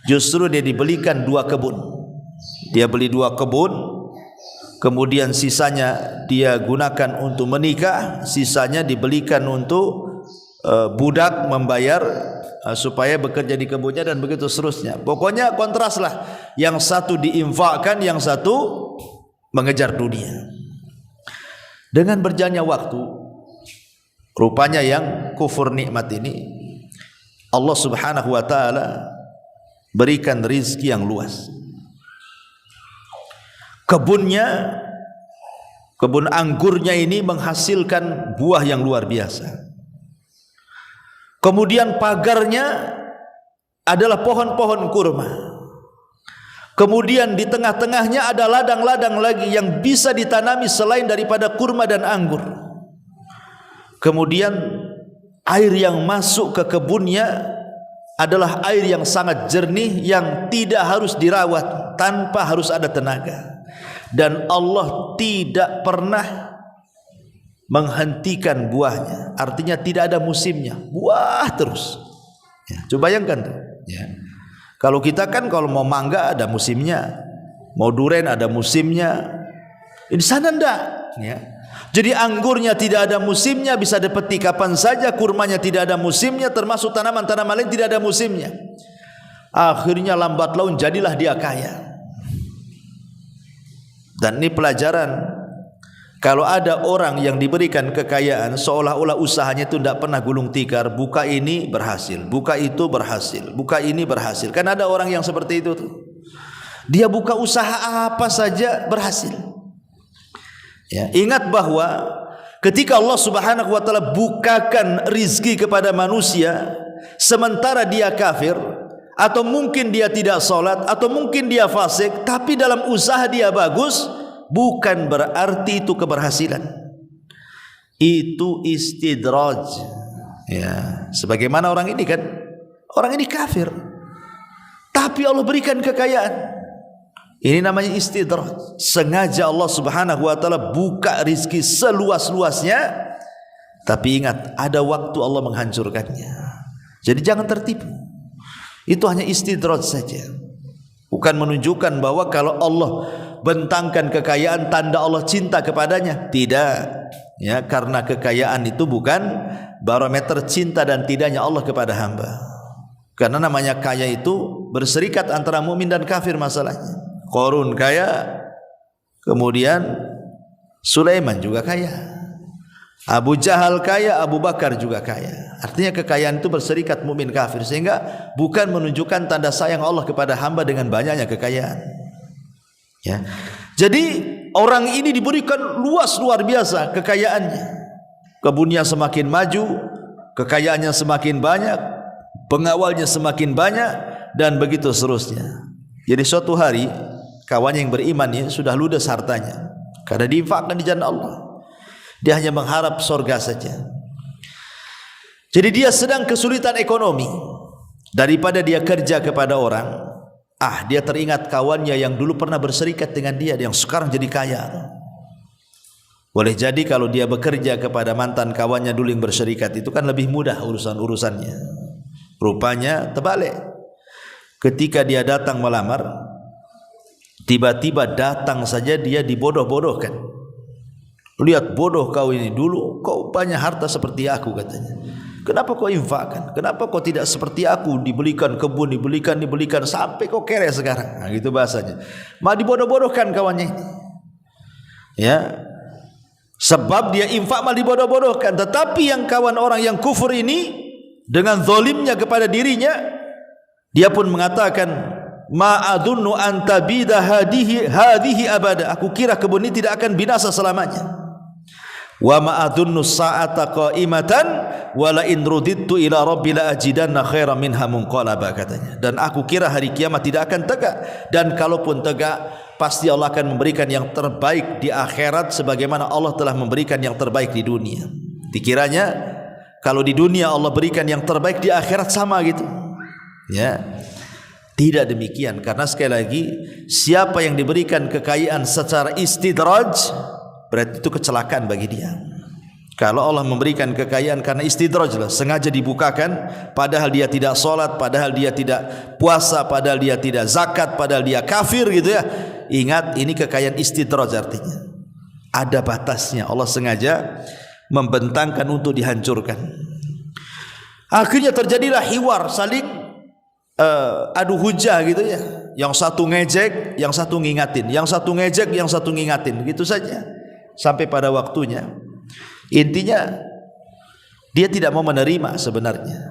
Justru dia dibelikan dua kebun. Dia beli dua kebun, kemudian sisanya dia gunakan untuk menikah, sisanya dibelikan untuk budak membayar supaya bekerja di kebunnya, dan begitu seterusnya. Pokoknya kontras lah, yang satu diinfakkan, yang satu mengejar dunia. Dengan berjalannya waktu, rupanya yang kufur nikmat ini Allah subhanahu wa ta'ala berikan rizki yang luas. Kebunnya, kebun anggurnya ini menghasilkan buah yang luar biasa. Kemudian pagarnya adalah pohon-pohon kurma. Kemudian di tengah-tengahnya ada ladang-ladang lagi yang bisa ditanami selain daripada kurma dan anggur. Kemudian air yang masuk ke kebunnya adalah air yang sangat jernih yang tidak harus dirawat, tanpa harus ada tenaga. Dan Allah tidak pernah menghentikan buahnya, artinya tidak ada musimnya, buah terus. Ya, coba bayangkan tuh. Ya. Kalau kita kan kalau mau mangga ada musimnya, mau duren ada musimnya. Di sana enggak. Ya. Jadi anggurnya tidak ada musimnya, bisa dipetik kapan saja. Kurmanya tidak ada musimnya, termasuk tanaman-tanaman lain tidak ada musimnya. Akhirnya lambat laun jadilah dia kaya. Dan ini pelajaran, kalau ada orang yang diberikan kekayaan seolah-olah usahanya itu tidak pernah gulung tikar, buka ini berhasil, buka itu berhasil, buka ini berhasil. Kan ada orang yang seperti itu tuh. Dia buka usaha apa saja berhasil. Ya, ingat bahwa ketika Allah Subhanahu wa taala bukakan rizki kepada manusia sementara dia kafir, atau mungkin dia tidak salat, atau mungkin dia fasik, tapi dalam usaha dia bagus, bukan berarti itu keberhasilan. Itu istidraj. Ya, sebagaimana orang ini kan, orang ini kafir, tapi Allah berikan kekayaan. Ini namanya istidraj. Sengaja Allah Subhanahu wa taala buka rizki seluas-luasnya, tapi ingat ada waktu Allah menghancurkannya. Jadi jangan tertipu. Itu hanya istidraj saja, bukan menunjukkan bahwa kalau Allah bentangkan kekayaan tanda Allah cinta kepadanya. Tidak, ya, karena kekayaan itu bukan barometer cinta dan tidaknya Allah kepada hamba. Karena namanya kaya itu berserikat antara mukmin dan kafir masalahnya. Qarun kaya, kemudian Sulaiman juga kaya, Abu Jahal kaya, Abu Bakar juga kaya. Artinya kekayaan itu berserikat mukmin kafir, sehingga bukan menunjukkan tanda sayang Allah kepada hamba dengan banyaknya kekayaan. Ya. Jadi orang ini diberikan luas luar biasa kekayaannya. Kebunnya semakin maju, kekayaannya semakin banyak, pengawalnya semakin banyak, dan begitu seterusnya. Jadi suatu hari kawannya yang beriman ini sudah ludes hartanya karena diinfakkan di jalan Allah. Dia hanya mengharap surga saja. Jadi dia sedang kesulitan ekonomi. Daripada dia kerja kepada orang, dia teringat kawannya yang dulu pernah berserikat dengan dia, yang sekarang jadi kaya. Boleh jadi kalau dia bekerja kepada mantan kawannya dulu yang berserikat, itu kan lebih mudah urusan-urusannya. Rupanya terbalik. Ketika dia datang melamar, tiba-tiba datang saja dia dibodoh-bodohkan. Lihat bodoh kau ini, dulu kau banyak harta seperti aku katanya. Kenapa kau infakkan? Kenapa kau tidak seperti aku, dibelikan kebun, dibelikan sampai kau kere sekarang? Nah, gitu bahasanya. Malah dibodoh-bodohkan kawannya ini. Ya. Sebab dia infak malah dibodoh-bodohkan. Tetapi yang kawan orang yang kufur ini dengan zalimnya kepada dirinya, dia pun mengatakan, ma'adunnu antabida hadhihi abada. Aku kira kebun ini tidak akan binasa selamanya. Wa ma'adunnu sa'ata qa'imatan wa la in rudidtu ila rabbi la ajidanna khairan minha munqalaba, katanya. Dan aku kira hari kiamat tidak akan tegak, dan kalaupun tegak pasti Allah akan memberikan yang terbaik di akhirat sebagaimana Allah telah memberikan yang terbaik di dunia. Dikiranya kalau di dunia Allah berikan yang terbaik, di akhirat sama gitu. Ya. Tidak demikian, karena sekali lagi siapa yang diberikan kekayaan secara istidraj, berarti itu kecelakaan bagi dia. Kalau Allah memberikan kekayaan karena istidraj lah, sengaja dibukakan, padahal dia tidak sholat, padahal dia tidak puasa, padahal dia tidak zakat, padahal dia kafir gitu ya. Ingat, ini kekayaan istidraj, artinya ada batasnya. Allah sengaja membentangkan untuk dihancurkan. Akhirnya terjadilah hiwar, saling adu hujah gitu ya. Yang satu ngejek, yang satu ngingatin, yang satu ngejek, yang satu ngingatin, gitu saja. Sampai pada waktunya, intinya dia tidak mau menerima sebenarnya,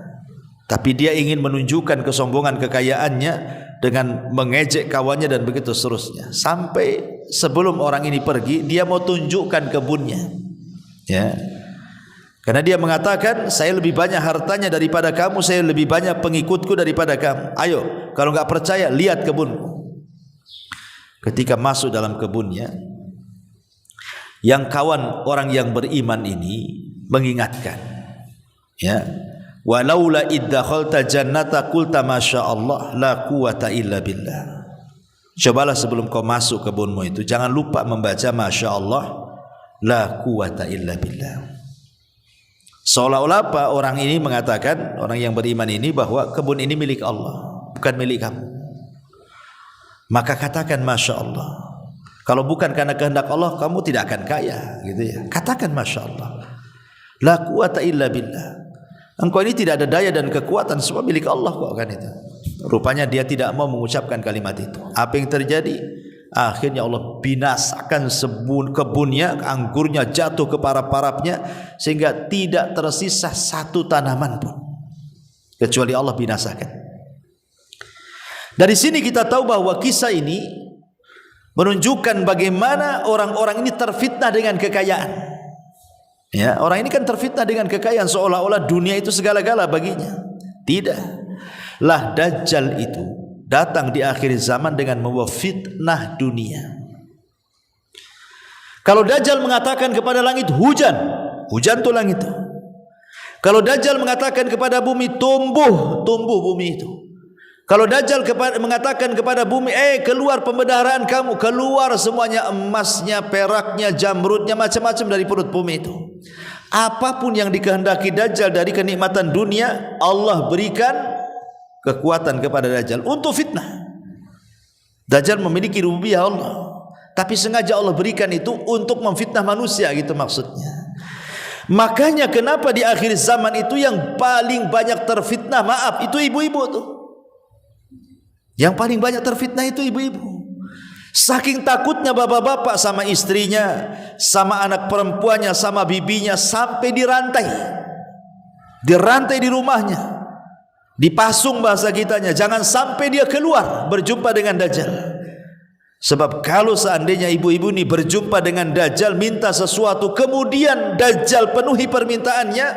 tapi dia ingin menunjukkan kesombongan kekayaannya dengan mengejek kawannya dan begitu seterusnya. Sampai sebelum orang ini pergi, dia mau tunjukkan kebunnya, ya. Karena dia mengatakan, saya lebih banyak hartanya daripada kamu, saya lebih banyak pengikutku daripada kamu. Ayo, kalau enggak percaya, lihat kebunku. Ketika masuk dalam kebunnya, yang kawan orang yang beriman ini mengingatkan, ya, walaula iddakhalta jannata qulta masyaallah la quwata illa billah. Cobalah sebelum kau masuk kebunmu itu jangan lupa membaca masyaallah la quwata illa billah. Seolah-olah apa orang ini mengatakan, orang yang beriman ini, bahwa kebun ini milik Allah, bukan milik kamu. Maka katakan Masya Allah. Kalau bukan karena kehendak Allah, kamu tidak akan kaya, gitu ya. Katakan Masya Allah. La quwata illa billah. Engkau ini tidak ada daya dan kekuatan, semua milik Allah kok, kan itu. Rupanya dia tidak mau mengucapkan kalimat itu. Apa yang terjadi? Akhirnya Allah binasakan kebunnya, anggurnya jatuh ke parap-parapnya, sehingga tidak tersisa satu tanaman pun, kecuali Allah binasakan. Dari sini kita tahu bahwa kisah ini menunjukkan bagaimana orang-orang ini terfitnah dengan kekayaan. Ya, orang ini kan terfitnah dengan kekayaan, seolah-olah dunia itu segala-gala baginya. Tidak. Lah Dajjal itu datang di akhir zaman dengan membawa fitnah dunia. Kalau Dajjal mengatakan kepada langit hujan, hujan tuh langit itu. Kalau Dajjal mengatakan kepada bumi tumbuh, tumbuh bumi itu. Kalau Dajjal mengatakan kepada bumi, keluar pembendaharaan kamu, keluar semuanya, emasnya, peraknya, jamrudnya, macam-macam dari perut bumi itu. Apapun yang dikehendaki Dajjal dari kenikmatan dunia, Allah berikan kekuatan kepada Dajjal untuk fitnah. Dajjal memiliki rububiyah Allah, tapi sengaja Allah berikan itu untuk memfitnah manusia, gitu maksudnya. Makanya kenapa di akhir zaman itu yang paling banyak terfitnah, maaf, itu ibu-ibu tuh. Yang paling banyak terfitnah itu ibu-ibu. Saking takutnya bapak-bapak sama istrinya, sama anak perempuannya, sama bibinya, sampai dirantai. Dirantai di rumahnya. Dipasung bahasa kitanya, jangan sampai dia keluar berjumpa dengan Dajjal. Sebab kalau seandainya ibu-ibu ini berjumpa dengan Dajjal, minta sesuatu, kemudian Dajjal penuhi permintaannya,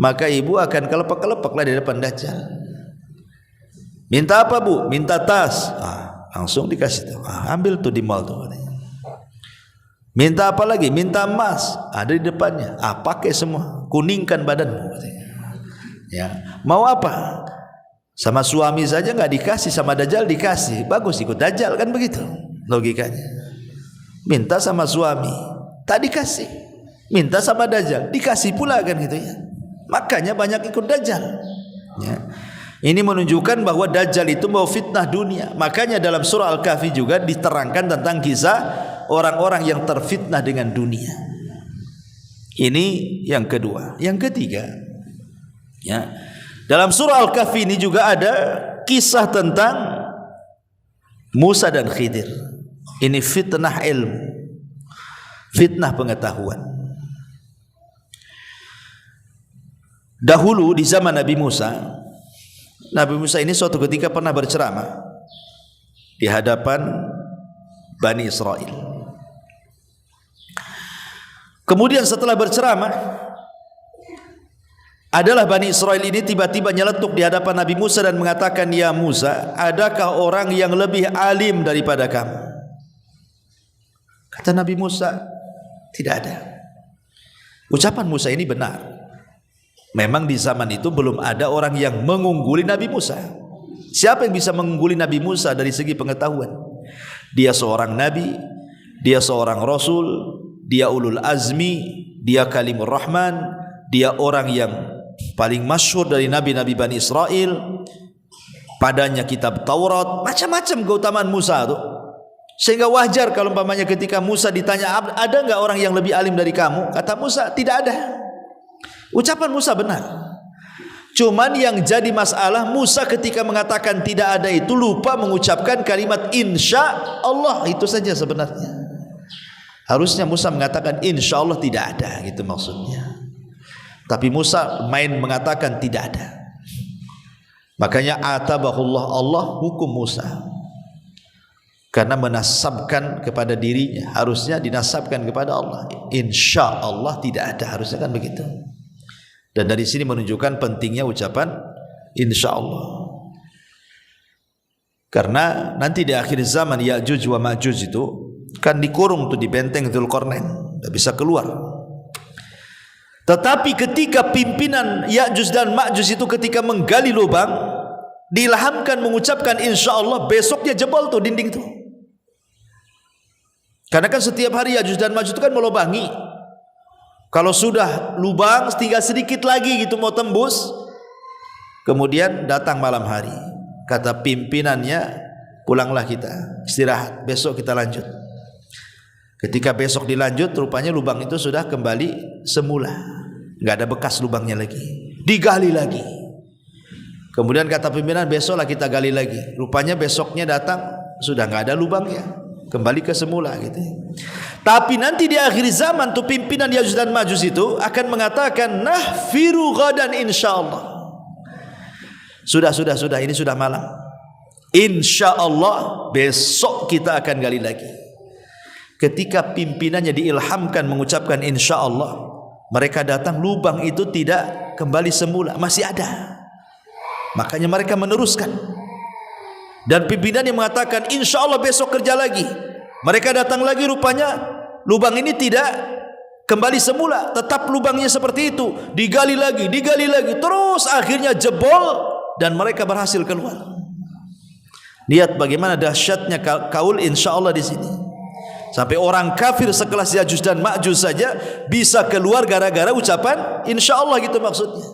maka ibu akan kelepek-kelepeklah di depan Dajjal. Minta apa bu? Minta tas. Langsung dikasih tuh. Ambil tuh di mall tuh. Minta apa lagi? Minta emas. Ada di depannya. Pakai semua. Kuningkan badanmu. Ya, mau apa? Sama suami saja nggak dikasih, sama Dajjal dikasih. Bagus, ikut Dajjal, kan begitu logikanya. Minta sama suami, tak dikasih. Minta sama Dajjal, dikasih pula, kan gitu ya. Makanya banyak ikut Dajjal. Ya. Ini menunjukkan bahwa Dajjal itu mau fitnah dunia. Makanya dalam surah Al-Kahfi juga diterangkan tentang kisah orang-orang yang terfitnah dengan dunia. Ini yang kedua. Yang ketiga, ya, dalam surah Al-Kahfi ini juga ada kisah tentang Musa dan Khidir. Ini fitnah ilmu, fitnah pengetahuan. Dahulu di zaman Nabi Musa ini suatu ketika pernah berceramah di hadapan Bani Israel. Kemudian setelah berceramah, adalah Bani Israel ini tiba-tiba nyeletuk di hadapan Nabi Musa dan mengatakan, "Ya Musa, adakah orang yang lebih alim daripada kamu?" Kata Nabi Musa, "Tidak ada." Ucapan Musa ini benar. Memang di zaman itu belum ada orang yang mengungguli Nabi Musa. Siapa yang bisa mengungguli Nabi Musa dari segi pengetahuan? Dia seorang nabi, dia seorang rasul, dia ulul azmi, dia kalimur rahman, dia orang yang paling masyhur dari nabi-nabi Bani Israel, padanya kitab Taurat, macam-macam keutamaan Musa itu. Sehingga wajar kalau umpamanya ketika Musa ditanya, ada enggak orang yang lebih alim dari kamu? Kata Musa, tidak ada. Ucapan Musa benar. Cuman yang jadi masalah, Musa ketika mengatakan tidak ada itu lupa mengucapkan kalimat insya Allah. Itu saja sebenarnya. Harusnya Musa mengatakan insya Allah tidak ada, gitu maksudnya. Tapi Musa main mengatakan tidak ada. Makanya atabahullah, Allah hukum Musa karena menasabkan kepada dirinya. Harusnya dinasabkan kepada Allah. Insya Allah tidak ada, harusnya kan begitu. Dan dari sini menunjukkan pentingnya ucapan insya Allah. Karena nanti di akhir zaman Ya'juj wa Ma'juj itu kan dikurung tuh di benteng Dzulqarnain, tidak bisa keluar. Tetapi ketika pimpinan Ya'juj dan Ma'juj itu ketika menggali lubang, diilhamkan mengucapkan insyaallah, besoknya jebol tuh dinding itu. Karena kan setiap hari Ya'juj dan Ma'juj itu kan melubangi. Kalau sudah lubang tinggal sedikit lagi gitu mau tembus, kemudian datang malam hari, kata pimpinannya, pulanglah kita, istirahat, besok kita lanjut. Ketika besok dilanjut, rupanya lubang itu sudah kembali semula, nggak ada bekas lubangnya lagi, digali lagi. Kemudian kata pimpinan, besoklah kita gali lagi. Rupanya besoknya datang sudah nggak ada lubangnya, kembali ke semula gitu. Tapi nanti di akhir zaman tuh pimpinan Ya'juj dan Ma'juj itu akan mengatakan, nahfiru ghadan insyaallah. Sudah, ini sudah malam. Insyaallah besok kita akan gali lagi. Ketika pimpinannya diilhamkan mengucapkan insyaallah, mereka datang, lubang itu tidak kembali semula, masih ada. Makanya mereka meneruskan. Dan pimpinannya mengatakan, insyaallah besok kerja lagi. Mereka datang lagi, rupanya lubang ini tidak kembali semula, tetap lubangnya seperti itu, digali lagi, terus akhirnya jebol dan mereka berhasil keluar. Lihat bagaimana dahsyatnya kaul insyaallah di sini. Sampai orang kafir sekelas Ya'juj dan Ma'juj saja bisa keluar gara-gara ucapan insyaallah gitu maksudnya.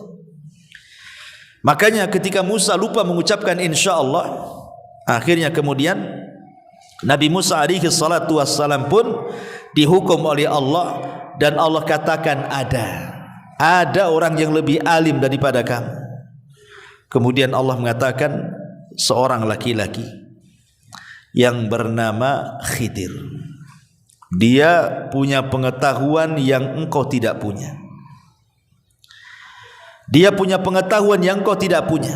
Makanya ketika Musa lupa mengucapkan insyaallah, akhirnya kemudian Nabi Musa alaihi salatu wassalam pun dihukum oleh Allah, dan Allah katakan ada orang yang lebih alim daripada kamu. Kemudian Allah mengatakan seorang laki-laki yang bernama Khidir, dia punya pengetahuan yang engkau tidak punya. Dia punya pengetahuan yang engkau tidak punya.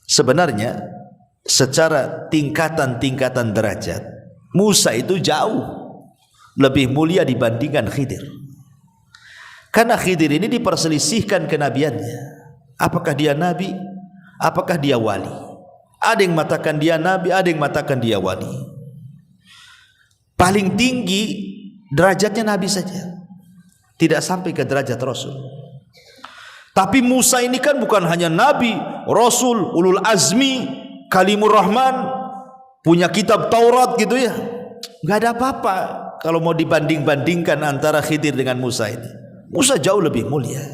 Sebenarnya secara tingkatan-tingkatan derajat, Musa itu jauh lebih mulia dibandingkan Khidir. Karena Khidir ini diperselisihkan kenabiannya. Apakah dia nabi? Apakah dia wali? Ada yang mengatakan dia nabi, ada yang mengatakan dia wali. Paling tinggi derajatnya nabi saja, tidak sampai ke derajat rasul. Tapi Musa ini kan bukan hanya nabi, rasul, ulul azmi, kalimur rahman, punya kitab Taurat gitu ya. Gak ada apa-apa kalau mau dibanding-bandingkan antara Khidir dengan Musa ini. Musa jauh lebih mulia.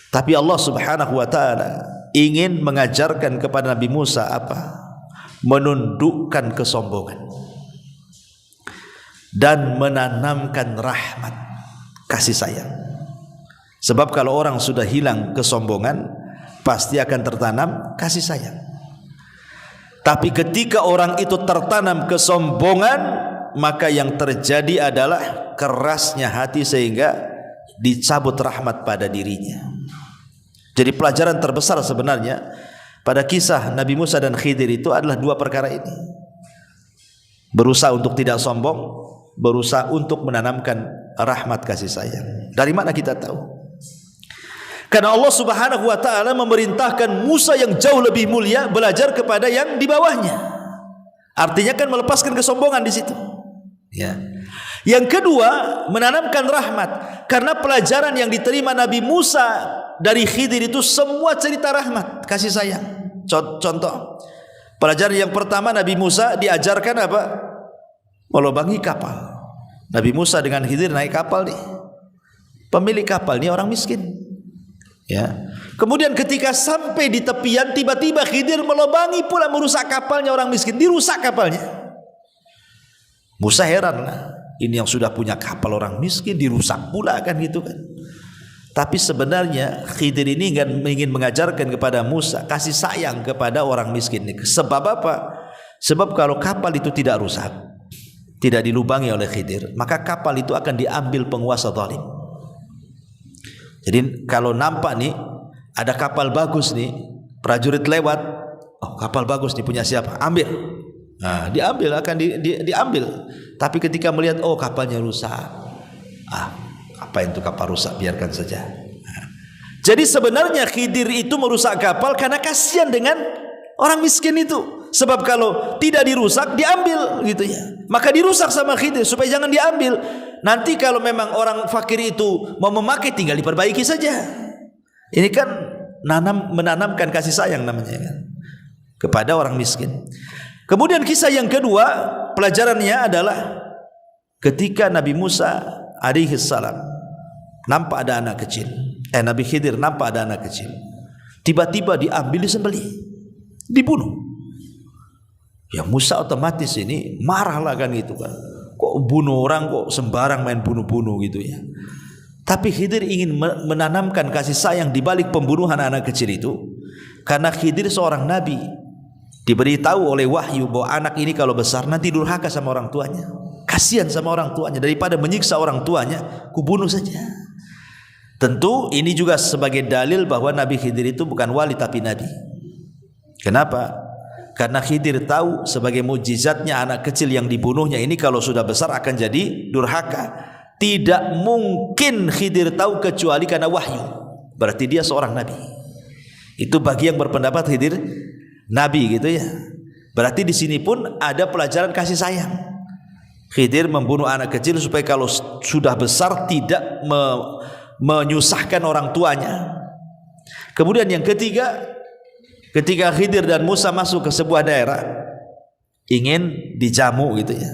Tapi Allah subhanahu wa ta'ala ingin mengajarkan kepada Nabi Musa apa? Menundukkan kesombongan dan menanamkan rahmat, kasih sayang. Sebab kalau orang sudah hilang kesombongan, pasti akan tertanam kasih sayang. Tapi ketika orang itu tertanam kesombongan, maka yang terjadi adalah kerasnya hati sehingga dicabut rahmat pada dirinya. Jadi pelajaran terbesar sebenarnya pada kisah Nabi Musa dan Khidir itu adalah dua perkara ini. Berusaha untuk tidak sombong, berusaha untuk menanamkan rahmat kasih sayang. Dari mana kita tahu? Karena Allah subhanahu wa ta'ala memerintahkan Musa yang jauh lebih mulia belajar kepada yang di bawahnya. Artinya kan melepaskan kesombongan di situ. Ya. Yang kedua, menanamkan rahmat. Karena pelajaran yang diterima Nabi Musa dari Khidir itu semua cerita rahmat, kasih sayang. Contoh, pelajaran yang pertama, Nabi Musa diajarkan apa? Melubangi kapal. Nabi Musa dengan Khidir naik kapal nih. Pemilik kapal ini orang miskin. Ya. Kemudian ketika sampai di tepian, tiba-tiba Khidir melubangi pula, merusak kapalnya orang miskin, dirusak kapalnya. Musa heran lah, ini yang sudah punya kapal orang miskin dirusak pula kan gitu kan. Tapi sebenarnya Khidir ini ingin mengajarkan kepada Musa kasih sayang kepada orang miskin ini. Sebab apa? Sebab kalau kapal itu tidak rusak, tidak dilubangi oleh Khidir, maka kapal itu akan diambil penguasa zalim. Jadi kalau nampak nih ada kapal bagus nih, prajurit lewat, oh kapal bagus nih punya siapa? Ambil. Nah, diambil, akan diambil. Tapi ketika melihat oh kapalnya rusak, apa itu kapal rusak, biarkan saja. Nah, jadi sebenarnya Khidir itu merusak kapal karena kasihan dengan orang miskin itu. Sebab kalau tidak dirusak diambil gitu ya. Maka dirusak sama Khidir supaya jangan diambil. Nanti kalau memang orang fakir itu mau memakai, tinggal diperbaiki saja. Ini kan menanamkan kasih sayang namanya kan, kepada orang miskin. Kemudian kisah yang kedua, pelajarannya adalah ketika Nabi Musa alaihi salam nampak ada anak kecil, Nabi Khidir nampak ada anak kecil, tiba-tiba diambil, disembelih, dibunuh. Ya Musa otomatis ini marah lah kan gitu kan, kok bunuh orang, kok sembarang main bunuh-bunuh gitu ya. Tapi Khidir ingin menanamkan kasih sayang di balik pembunuhan anak kecil itu, karena Khidir seorang nabi, diberitahu oleh wahyu bahwa anak ini kalau besar nanti durhaka sama orang tuanya, kasihan sama orang tuanya, daripada menyiksa orang tuanya, kubunuh saja. Tentu ini juga sebagai dalil bahwa Nabi Khidir itu bukan wali tapi nabi. Kenapa? Karena Khidir tahu sebagai mukjizatnya anak kecil yang dibunuhnya ini kalau sudah besar akan jadi durhaka. Tidak mungkin Khidir tahu kecuali karena wahyu. Berarti dia seorang nabi. Itu bagi yang berpendapat Khidir nabi gitu ya. Berarti di sini pun ada pelajaran kasih sayang. Khidir membunuh anak kecil supaya kalau sudah besar tidak menyusahkan orang tuanya. Kemudian yang ketiga, ketika Khidir dan Musa masuk ke sebuah daerah, ingin dijamu gitu ya.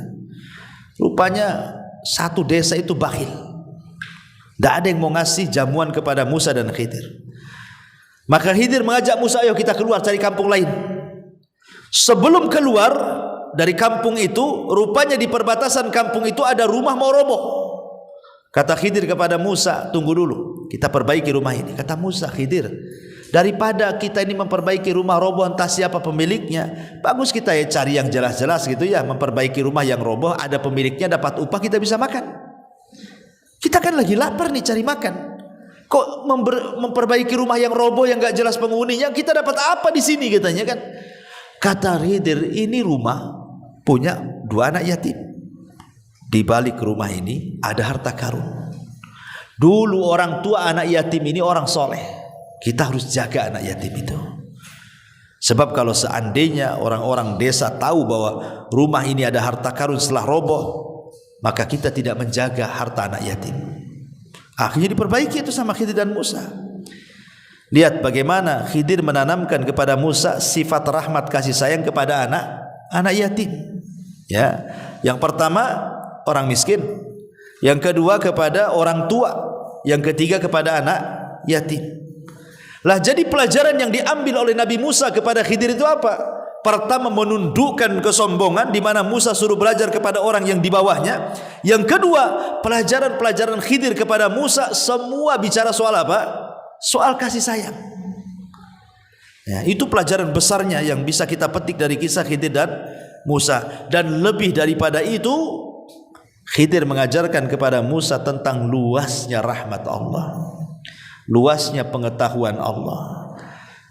Rupanya satu desa itu bakhil, tidak ada yang mau ngasih jamuan kepada Musa dan Khidir. Maka Khidir mengajak Musa, ayo kita keluar cari kampung lain. Sebelum keluar dari kampung itu, rupanya di perbatasan kampung itu ada rumah mau roboh. Kata Khidir kepada Musa, tunggu dulu, kita perbaiki rumah ini. Kata Musa, Khidir, daripada kita ini memperbaiki rumah roboh entah siapa pemiliknya, bagus kita ya cari yang jelas-jelas gitu ya, memperbaiki rumah yang roboh, ada pemiliknya, dapat upah, kita bisa makan. Kita kan lagi lapar nih cari makan, kok memperbaiki rumah yang roboh yang gak jelas penghuninya, kita dapat apa di sini katanya kan. Kata Khidir, ini rumah punya dua anak yatim, di balik rumah ini ada harta karun. Dulu orang tua anak yatim ini orang soleh, kita harus jaga anak yatim itu. Sebab kalau seandainya orang-orang desa tahu bahwa rumah ini ada harta karun setelah roboh, maka kita tidak menjaga harta anak yatim. Akhirnya diperbaiki itu sama Khidir dan Musa. Lihat bagaimana Khidir menanamkan kepada Musa sifat rahmat kasih sayang kepada anak yatim. Ya, yang pertama orang miskin, yang kedua kepada orang tua, yang ketiga kepada anak yatim. Lah jadi pelajaran yang diambil oleh Nabi Musa kepada Khidir itu apa? Pertama menundukkan kesombongan, di mana Musa suruh belajar kepada orang yang di bawahnya. Yang kedua, pelajaran-pelajaran Khidir kepada Musa semua bicara soal apa? Soal kasih sayang. Ya, itu pelajaran besarnya yang bisa kita petik dari kisah Khidir dan Musa. Dan lebih daripada itu, Khidir mengajarkan kepada Musa tentang luasnya rahmat Allah, luasnya pengetahuan Allah.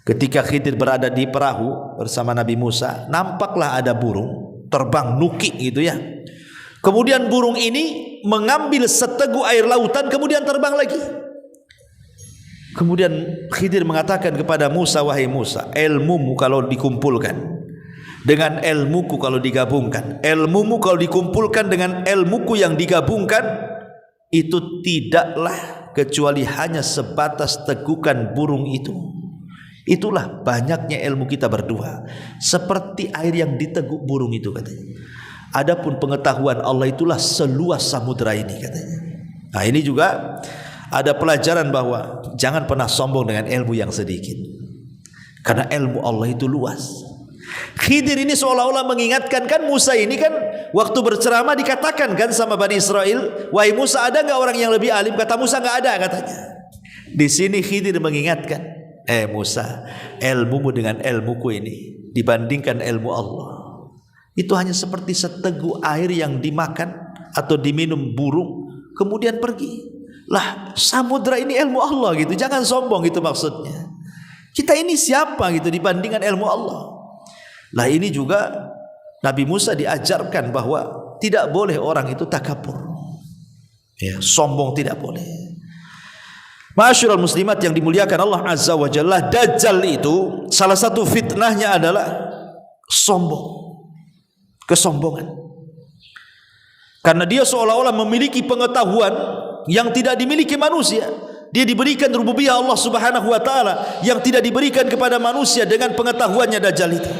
Ketika Khidir berada di perahu bersama Nabi Musa, nampaklah ada burung terbang nukik gitu ya. Kemudian burung ini mengambil seteguk air lautan, kemudian terbang lagi. Kemudian Khidir mengatakan kepada Musa, wahai Musa, ilmumu kalau dikumpulkan dengan ilmuku kalau digabungkan, ilmumu kalau dikumpulkan dengan ilmuku yang digabungkan, itu tidaklah kecuali hanya sebatas tegukan burung itu. Itulah banyaknya ilmu kita berdua, seperti air yang diteguk burung itu katanya. Adapun pengetahuan Allah itulah seluas samudra ini katanya. Nah ini juga ada pelajaran bahwa jangan pernah sombong dengan ilmu yang sedikit, karena ilmu Allah itu luas. Khidir ini seolah-olah mengingatkan, kan Musa ini kan waktu berceramah dikatakan kan sama Bani Israel, wahai Musa, ada nggak orang yang lebih alim? Kata Musa nggak ada katanya. Di sini Khidir mengingatkan, Musa, ilmumu dengan ilmuku ini dibandingkan ilmu Allah, itu hanya seperti seteguk air yang dimakan atau diminum burung kemudian pergi. Lah samudra ini ilmu Allah gitu, jangan sombong gitu maksudnya. Kita ini siapa gitu dibandingkan ilmu Allah. Lah ini juga Nabi Musa diajarkan bahwa tidak boleh orang itu takabur, ya, sombong tidak boleh. Ma'asyiral muslimat yang dimuliakan Allah Azza wa Jalla, Dajjal itu salah satu fitnahnya adalah sombong, kesombongan. Karena dia seolah-olah memiliki pengetahuan yang tidak dimiliki manusia. Dia diberikan rububiyah Allah Subhanahu wa taala yang tidak diberikan kepada manusia dengan pengetahuannya Dajjal itu.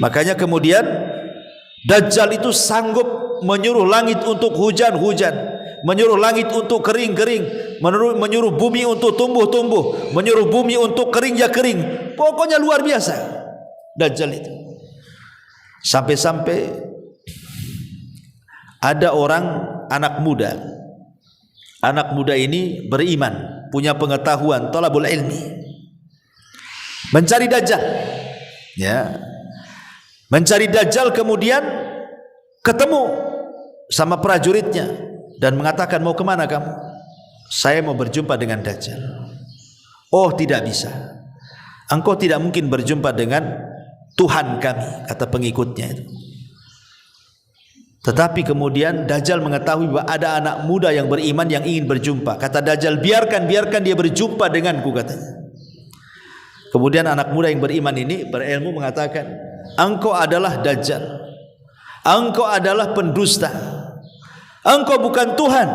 Makanya kemudian Dajjal itu sanggup menyuruh langit untuk hujan-hujan, menyuruh langit untuk kering-kering, menyuruh bumi untuk tumbuh-tumbuh, menyuruh bumi untuk kering ya kering. Pokoknya luar biasa Dajjal itu. Sampai-sampai ada orang anak muda ini beriman, punya pengetahuan, thalabul ilmi, mencari Dajjal, ya, mencari Dajjal, kemudian ketemu sama prajuritnya dan mengatakan, mau kemana kamu? Saya mau berjumpa dengan Dajjal. Oh, tidak bisa, engkau tidak mungkin berjumpa dengan Tuhan kami, kata pengikutnya itu. Tetapi kemudian Dajjal mengetahui bahwa ada anak muda yang beriman yang ingin berjumpa. Kata Dajjal, biarkan dia berjumpa denganku, katanya. Kemudian anak muda yang beriman ini berilmu mengatakan, engkau adalah Dajjal, engkau adalah pendusta, engkau bukan Tuhan.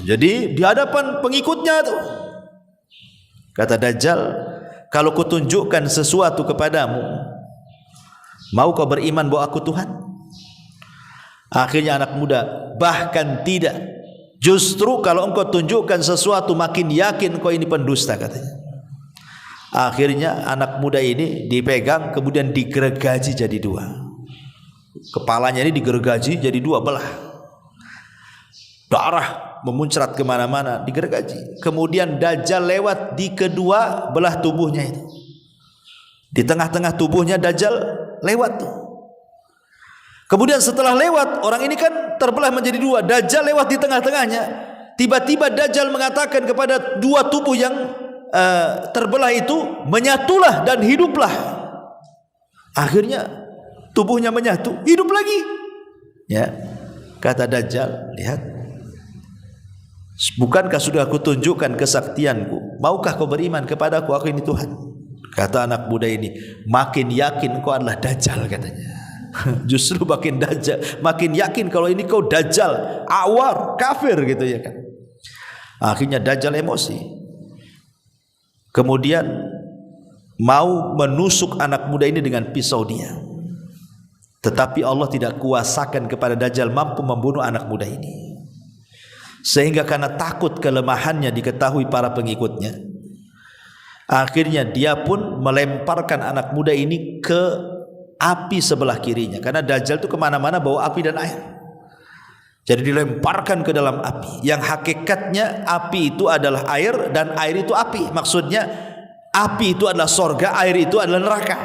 Jadi di hadapan pengikutnya itu kata Dajjal, kalau kutunjukkan sesuatu kepadamu, mau kau beriman bahwa aku Tuhan? Akhirnya anak muda, bahkan tidak, justru kalau engkau tunjukkan sesuatu makin yakin kau ini pendusta, katanya. Akhirnya anak muda ini dipegang, kemudian digergaji jadi dua. Kepalanya ini digergaji jadi dua belah, darah memuncrat kemana-mana, digergaji. Kemudian Dajjal lewat di kedua belah tubuhnya itu, di tengah-tengah tubuhnya Dajjal lewat tuh. Kemudian setelah lewat, orang ini kan terbelah menjadi dua, Dajjal lewat di tengah-tengahnya. Tiba-tiba Dajjal mengatakan kepada dua tubuh yang terbelah itu, menyatulah dan hiduplah. Akhirnya tubuhnya menyatu, hidup lagi. Ya, kata Dajjal, lihat, bukankah sudah aku tunjukkan kesaktianku? Maukah kau beriman kepadaku? Aku ini Tuhan. Kata anak muda ini, makin yakin kau adalah Dajjal, katanya. Justru makin Dajjal, makin yakin kalau ini kau Dajjal, awar, kafir, gitu ya kan. Akhirnya Dajjal emosi, kemudian mau menusuk anak muda ini dengan pisau dia. Tetapi Allah tidak kuasakan kepada Dajjal mampu membunuh anak muda ini, sehingga karena takut kelemahannya diketahui para pengikutnya, akhirnya dia pun melemparkan anak muda ini ke api sebelah kirinya. Karena Dajjal itu kemana-mana bawa api dan air, jadi dilemparkan ke dalam api. Yang hakikatnya api itu adalah air dan air itu api. Maksudnya api itu adalah sorga, air itu adalah neraka.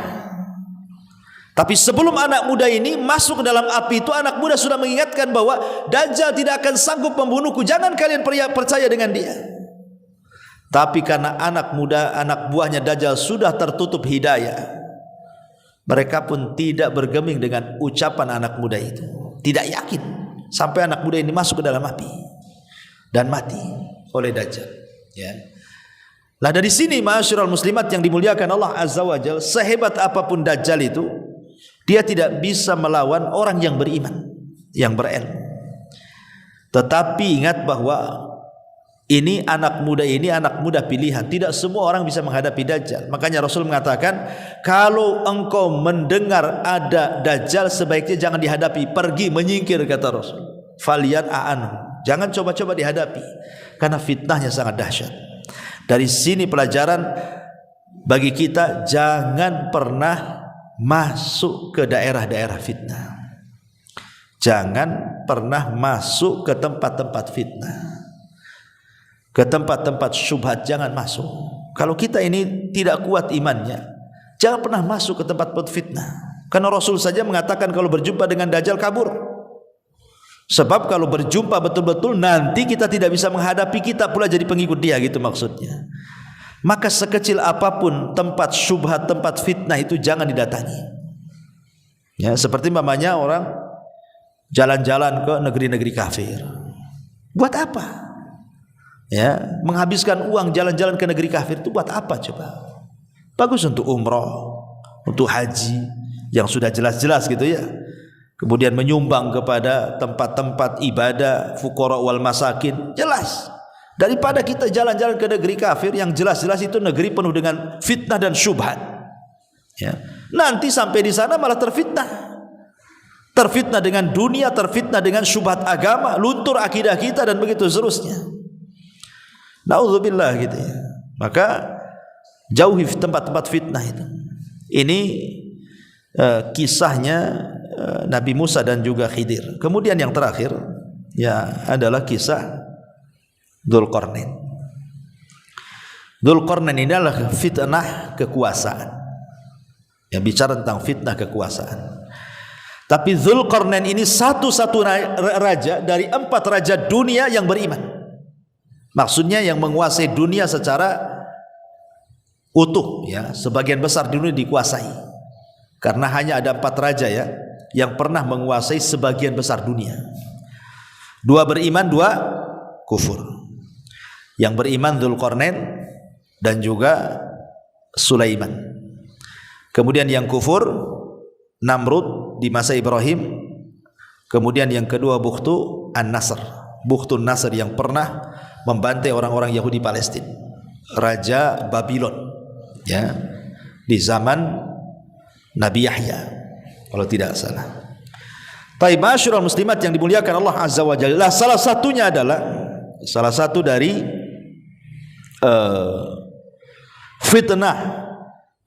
Tapi sebelum anak muda ini masuk ke dalam api itu, anak muda sudah mengingatkan bahwa Dajjal tidak akan sanggup membunuhku, jangan kalian percaya dengan dia. Tapi karena anak muda, anak buahnya Dajjal sudah tertutup hidayah, mereka pun tidak bergeming dengan ucapan anak muda itu, tidak yakin, sampai anak muda ini masuk ke dalam api dan mati oleh Dajjal. Ya. Nah, dari sini ma'asyiral muslimat yang dimuliakan Allah Azza wa Jalla, sehebat apapun Dajjal itu, dia tidak bisa melawan orang yang beriman, yang berilmu. Tetapi ingat bahwa ini anak muda pilihan. Tidak semua orang bisa menghadapi Dajjal. Makanya Rasul mengatakan, kalau engkau mendengar ada Dajjal, sebaiknya jangan dihadapi, pergi, menyingkir, kata Rasul. Faliyan a'anhu, jangan coba-coba dihadapi, karena fitnahnya sangat dahsyat. Dari sini pelajaran bagi kita, jangan pernah masuk ke daerah-daerah fitnah. Jangan pernah masuk ke tempat-tempat fitnah, ke tempat-tempat syubhat, jangan masuk. Kalau kita ini tidak kuat imannya, jangan pernah masuk ke tempat fitnah. Karena Rasul saja mengatakan kalau berjumpa dengan Dajjal kabur. Sebab kalau berjumpa betul-betul, nanti kita tidak bisa menghadapi, kita pula jadi pengikut dia, gitu maksudnya. Maka sekecil apapun tempat syubhat, tempat fitnah itu jangan didatangi. Ya, seperti mamanya orang jalan-jalan ke negeri-negeri kafir. Buat apa? Ya, menghabiskan uang jalan-jalan ke negeri kafir itu buat apa coba? Bagus untuk umroh, untuk haji yang sudah jelas-jelas gitu ya. kemudian menyumbang kepada tempat-tempat ibadah fuqara wal masakin, jelas. Daripada kita jalan-jalan ke negeri kafir yang jelas-jelas itu negeri penuh dengan fitnah dan syubhat. Ya. Nanti sampai di sana malah terfitnah. Terfitnah dengan dunia, terfitnah dengan syubhat agama, luntur akidah kita dan begitu seterusnya. Nauzubillah gitu ya. Maka jauhi tempat-tempat fitnah itu. Ini kisahnya Nabi Musa dan juga Khidir. Kemudian yang terakhir ya adalah kisah Dzulqarnain. Dzulqarnain ini adalah fitnah kekuasaan. Yang bicara tentang fitnah kekuasaan. Tapi Dzulqarnain ini satu-satu raja dari 4 raja dunia yang beriman. Maksudnya yang menguasai dunia secara utuh ya, sebagian besar dunia dikuasai. Karena hanya ada 4 raja ya yang pernah menguasai sebagian besar dunia. 2 beriman, 2 kufur. Yang beriman Dzulqarnain dan juga Sulaiman. Kemudian yang kufur Namrud di masa Ibrahim. Kemudian yang kedua Bukhtu An-Nasr, Bukhtun Nasr yang pernah membantai orang-orang Yahudi Palestina, Raja Babylon ya, di zaman Nabi Yahya kalau tidak salah. Taib masyarul muslimat yang dimuliakan Allah Azza wa Jalla, salah satunya adalah salah satu dari fitnah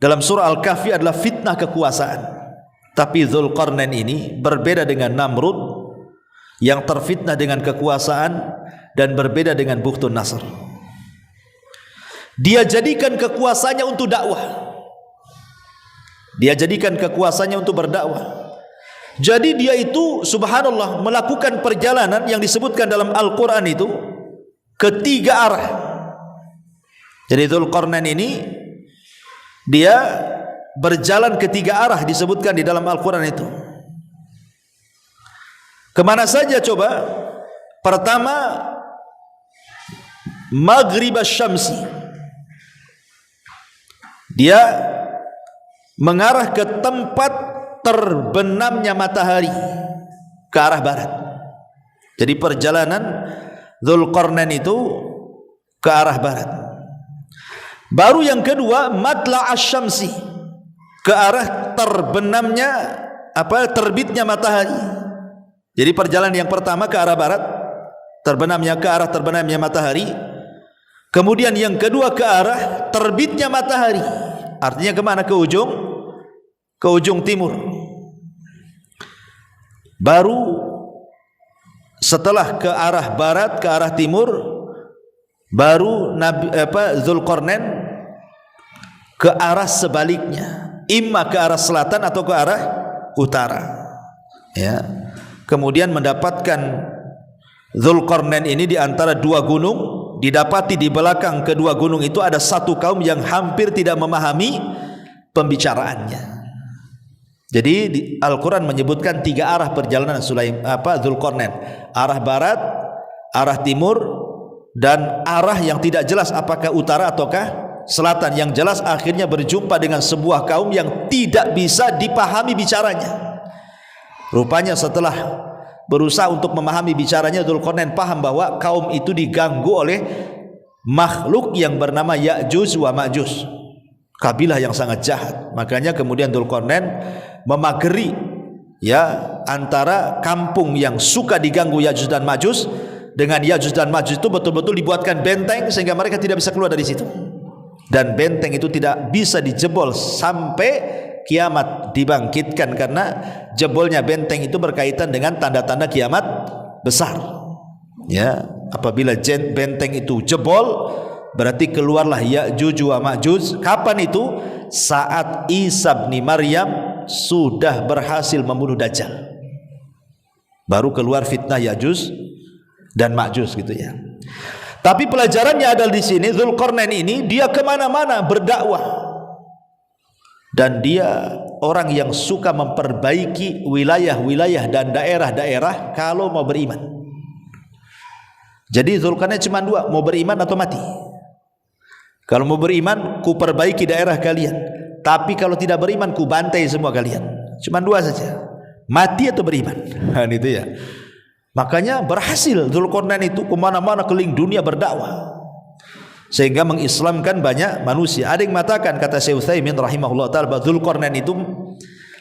dalam surah Al-Kahfi adalah fitnah kekuasaan. Tapi Dzulqarnain ini berbeda dengan Namrud yang terfitnah dengan kekuasaan dan berbeda dengan Bukhtun Nasr. Dia jadikan kekuasaannya untuk dakwah. Dia jadikan kekuasaannya untuk berdakwah. Jadi dia itu subhanallah melakukan perjalanan yang disebutkan dalam Al-Quran itu ke 3 arah. Jadi Dzulqarnain ini dia berjalan ke 3 arah disebutkan di dalam Al-Quran itu. Kemana saja coba? Pertama, Maghrib Asy-Syamsi. Dia mengarah ke tempat terbenamnya matahari, ke arah barat. Jadi perjalanan Dzulqarnain itu ke arah barat. Baru yang kedua Matla' Asy-Syamsi, ke arah terbenamnya terbitnya matahari. Jadi perjalanan yang pertama ke arah barat, ke arah terbenamnya matahari. Kemudian yang kedua ke arah terbitnya matahari. Artinya kemana? Ke ujung timur. Baru setelah ke arah barat, ke arah timur, baru Dzulqarnain ke arah sebaliknya, imma ke arah selatan atau ke arah utara. Ya. Kemudian mendapatkan Dzulqarnain ini di antara 2 gunung, didapati di belakang kedua gunung itu ada satu kaum yang hampir tidak memahami pembicaraannya. Jadi Al-Quran menyebutkan 3 arah perjalanan Dzulqarnain, arah barat, arah timur, dan arah yang tidak jelas apakah utara ataukah selatan. Yang jelas akhirnya berjumpa dengan sebuah kaum yang tidak bisa dipahami bicaranya. Rupanya setelah berusaha untuk memahami bicaranya, Dzulqarnain paham bahwa kaum itu diganggu oleh makhluk yang bernama Ya'juj wa Ma'juj, kabilah yang sangat jahat. Makanya kemudian Dzulqarnain memageri ya antara kampung yang suka diganggu Ya'juj dan Ma'juj dengan Ya'juj dan Ma'juj itu betul-betul dibuatkan benteng sehingga mereka tidak bisa keluar dari situ. Dan benteng itu tidak bisa dijebol sampai kiamat dibangkitkan, karena jebolnya benteng itu berkaitan dengan tanda-tanda kiamat besar. Ya, apabila benteng itu jebol, berarti keluarlah Ya'juj wa Ma'juj. Kapan itu? Saat Isa bin Maryam sudah berhasil membunuh Dajjal. Baru keluar fitnah Ya'juj dan Ma'juj gitu ya. Tapi pelajarannya adalah di sini Dzulqarnain ini dia kemana-mana berdakwah, dan dia orang yang suka memperbaiki wilayah-wilayah dan daerah-daerah kalau mau beriman. Jadi Dzulqarnain cuma 2, mau beriman atau mati. Kalau mau beriman, ku perbaiki daerah kalian, tapi kalau tidak beriman, ku bantai semua kalian. Cuma 2 saja, mati atau beriman. Itu ya. Makanya berhasil Dzulqarnain itu kemana-mana keliling dunia berdakwah sehingga mengislamkan banyak manusia. Ada yang mengatakan, kata Syekh Utsaimin rahimahullah taala, Dzulqarnain itu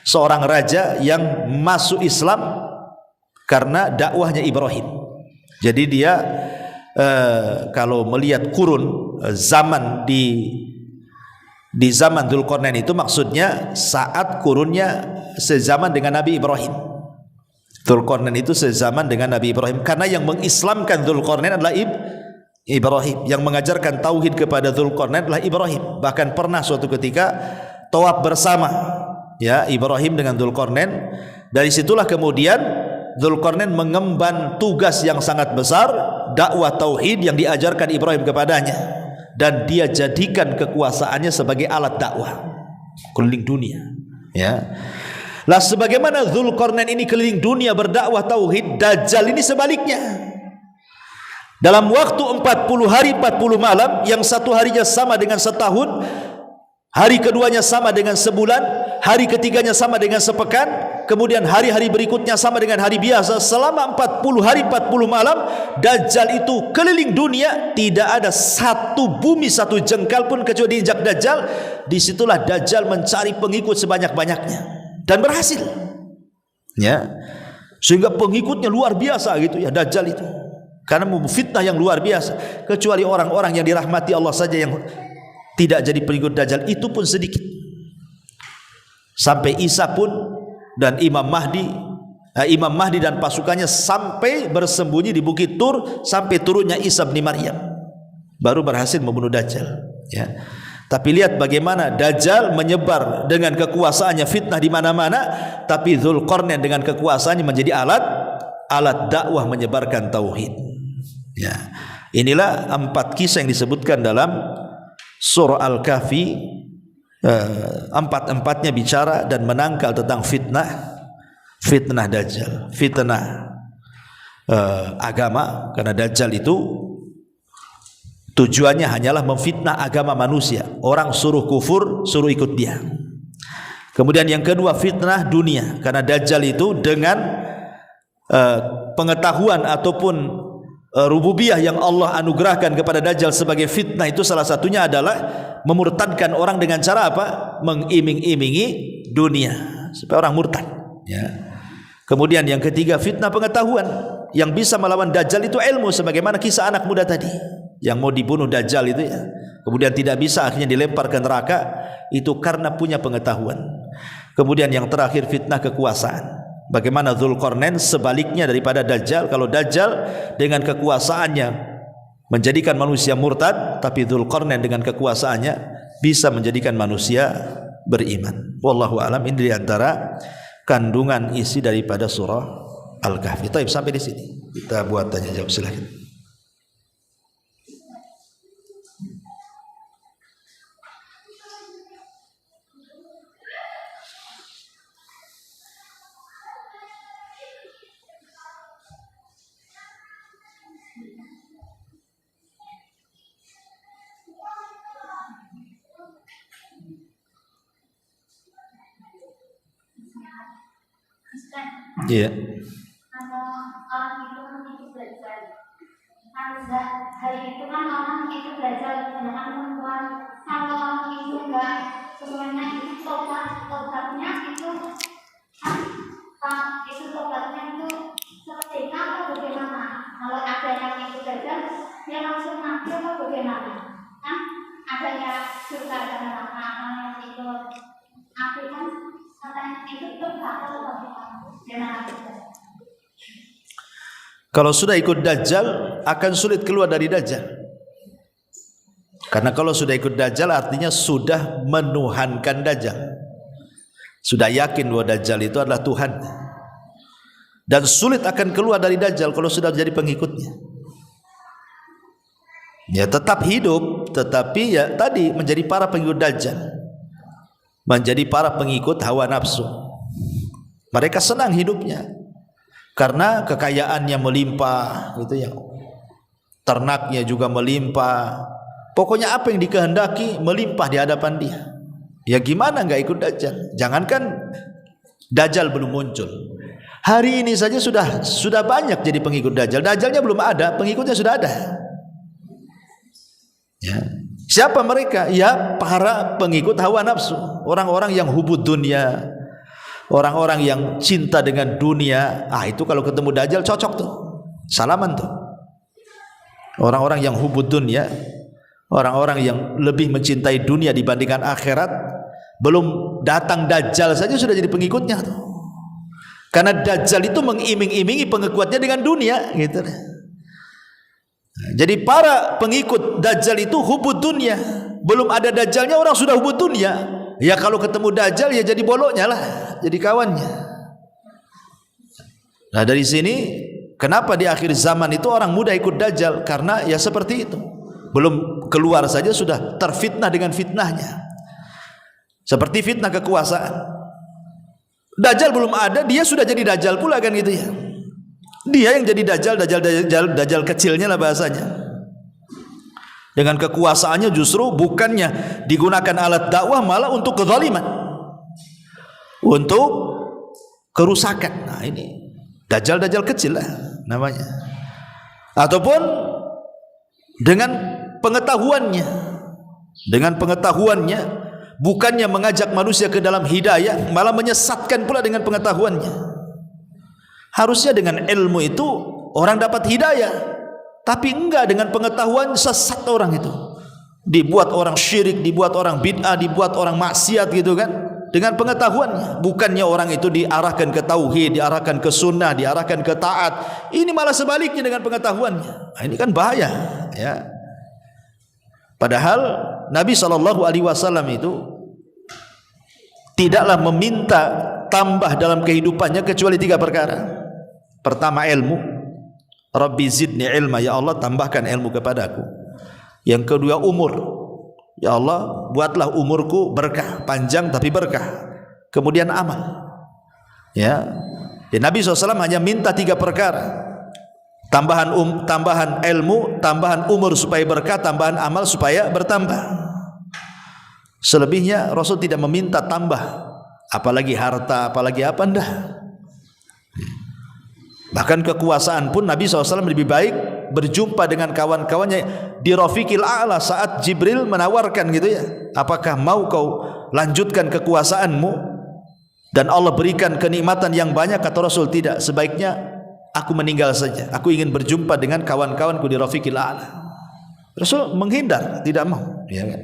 seorang raja yang masuk Islam karena dakwahnya Ibrahim. Jadi dia kalau melihat kurun zaman di zaman Dzulqarnain itu maksudnya saat kurunnya sezaman dengan Nabi Ibrahim. Dzulqarnain itu sezaman dengan Nabi Ibrahim karena yang mengislamkan Dzulqarnain adalah Ibrahim, yang mengajarkan tauhid kepada Dzulqarnain adalah Ibrahim. Bahkan pernah suatu ketika tawaf bersama ya Ibrahim dengan Dzulqarnain. Dari situlah kemudian Dzulqarnain mengemban tugas yang sangat besar, dakwah tauhid yang diajarkan Ibrahim kepadanya, dan dia jadikan kekuasaannya sebagai alat dakwah keliling dunia ya. Lah sebagaimana Dzulqarnain ini keliling dunia berdakwah tauhid, Dajjal ini sebaliknya. Dalam waktu 40 hari 40 malam, yang satu harinya sama dengan setahun, hari keduanya sama dengan sebulan, hari ketiganya sama dengan sepekan, kemudian hari-hari berikutnya sama dengan hari biasa. Selama 40 hari 40 malam, Dajjal itu keliling dunia, tidak ada satu bumi satu jengkal pun kecuali diinjak Dajjal. Disitulah Dajjal mencari pengikut sebanyak-banyaknya dan berhasil ya, sehingga pengikutnya luar biasa gitu ya Dajjal itu, karena memfitnah yang luar biasa. Kecuali orang-orang yang dirahmati Allah saja yang tidak jadi pengikut Dajjal, itu pun sedikit. Sampai Isa pun dan Imam Mahdi dan pasukannya sampai bersembunyi di Bukit Tur sampai turunnya Isa bin Maryam, baru berhasil membunuh Dajjal ya. Tapi lihat bagaimana Dajjal menyebar dengan kekuasaannya, fitnah di mana-mana, tapi Dzulqarnain dengan kekuasaannya menjadi alat dakwah menyebarkan tauhid. Ya. Inilah 4 kisah yang disebutkan dalam surah Al-Kahfi. 4-empatnya bicara dan menangkal tentang fitnah Dajjal, fitnah agama, karena Dajjal itu tujuannya hanyalah memfitnah agama manusia. Orang suruh kufur, suruh ikut dia. Kemudian yang kedua, fitnah dunia, karena Dajjal itu dengan pengetahuan ataupun rububiyah yang Allah anugerahkan kepada Dajjal sebagai fitnah, itu salah satunya adalah memurtadkan orang dengan cara apa? Mengiming-imingi dunia supaya orang murtad ya. Kemudian yang ketiga, fitnah pengetahuan. Yang bisa melawan Dajjal itu ilmu, sebagaimana kisah anak muda tadi yang mau dibunuh Dajjal itu ya, kemudian tidak bisa, akhirnya dilempar ke neraka, itu karena punya pengetahuan. Kemudian yang terakhir, fitnah kekuasaan. Bagaimana Dzulqarnain sebaliknya daripada Dajjal. Kalau Dajjal dengan kekuasaannya menjadikan manusia murtad, tapi Dzulqarnain dengan kekuasaannya bisa menjadikan manusia beriman. Wallahu alam. Ini diantara kandungan isi daripada surah Al-Kahfi. Baik, sampai di sini kita buat tanya jawab, silakan. Iya. Kalau orang itu belajar, hari itu kan orang itu belajar dengan perempuan. Kalau orang itu enggak semuanya itu tobatnya itu tobatnya itu seperti apa bagaimana? Kalau ada yang itu belajar, dia langsung mati atau bagaimana? Kan ada yang suka dengan anak itu, aku kan katanya itu bakal bagaimana? Kalau sudah ikut Dajjal akan sulit keluar dari Dajjal. Karena kalau sudah ikut Dajjal artinya sudah menuhankan Dajjal. Sudah yakin bahwa Dajjal itu adalah Tuhan. Dan sulit akan keluar dari Dajjal kalau sudah menjadi pengikutnya. Ya tetap hidup, tetapi ya tadi menjadi para pengikut Dajjal. Menjadi para pengikut hawa nafsu. Mereka senang hidupnya karena kekayaannya melimpah gitu ya. Ternaknya juga melimpah. Pokoknya apa yang dikehendaki melimpah di hadapan dia. Ya gimana enggak ikut Dajjal? Jangankan Dajjal belum muncul, Hari ini saja sudah banyak jadi pengikut Dajjal. Dajjalnya belum ada, pengikutnya sudah ada. Ya. Siapa mereka? Ya para pengikut hawa nafsu, orang-orang yang hubud dunia, orang-orang yang cinta dengan dunia. Itu kalau ketemu Dajjal cocok tuh, salaman tuh. Orang-orang yang hubud dunia, orang-orang yang lebih mencintai dunia dibandingkan akhirat, belum datang Dajjal saja sudah jadi pengikutnya tuh. Karena Dajjal itu mengiming-imingi pengikutnya dengan dunia, gitu. Jadi para pengikut Dajjal itu hubud dunia. Belum ada Dajjalnya orang sudah hubud dunia. Ya kalau ketemu Dajjal ya jadi boloknya lah, jadi kawannya. Nah dari sini kenapa di akhir zaman itu orang mudah ikut Dajjal? Karena ya seperti itu. Belum keluar saja sudah terfitnah dengan fitnahnya. Seperti fitnah kekuasaan. Dajjal belum ada, dia sudah jadi Dajjal pula kan gitu ya. Dia yang jadi Dajjal kecilnya lah bahasanya. Dengan kekuasaannya justru bukannya digunakan alat dakwah, malah untuk kezaliman, untuk kerusakan. Nah ini Dajjal kecil lah namanya. Ataupun dengan pengetahuannya, bukannya mengajak manusia ke dalam hidayah, malah menyesatkan pula dengan pengetahuannya. Harusnya dengan ilmu itu orang dapat hidayah, tapi enggak, dengan pengetahuan sesat orang itu. Dibuat orang syirik, dibuat orang bid'ah, dibuat orang maksiat gitu kan. Dengan pengetahuannya, bukannya orang itu diarahkan ke tauhid, diarahkan ke sunnah, diarahkan ke taat. Ini malah sebaliknya dengan pengetahuannya. Nah, ini kan bahaya ya. Padahal Nabi SAW itu tidaklah meminta tambah dalam kehidupannya kecuali 3 perkara. Pertama ilmu, Rabbi zidni ilma, ya Allah tambahkan ilmu kepadaku. Yang kedua umur, ya Allah buatlah umurku berkah, panjang tapi berkah. Kemudian amal. Ya, Nabi SAW hanya minta 3 perkara. Tambahan ilmu, tambahan umur supaya berkah, tambahan amal supaya bertambah. Selebihnya Rasul tidak meminta tambah, apalagi harta, apalagi apa, enggak. Bahkan kekuasaan pun Nabi SAW lebih baik berjumpa dengan kawan-kawannya di Rafiqil A'la saat Jibril menawarkan gitu ya, apakah mau kau lanjutkan kekuasaanmu dan Allah berikan kenikmatan yang banyak? Kata Rasul, tidak, sebaiknya aku meninggal saja, aku ingin berjumpa dengan kawan-kawanku di Rafiqil A'la. Rasul menghindar, tidak mau ya kan?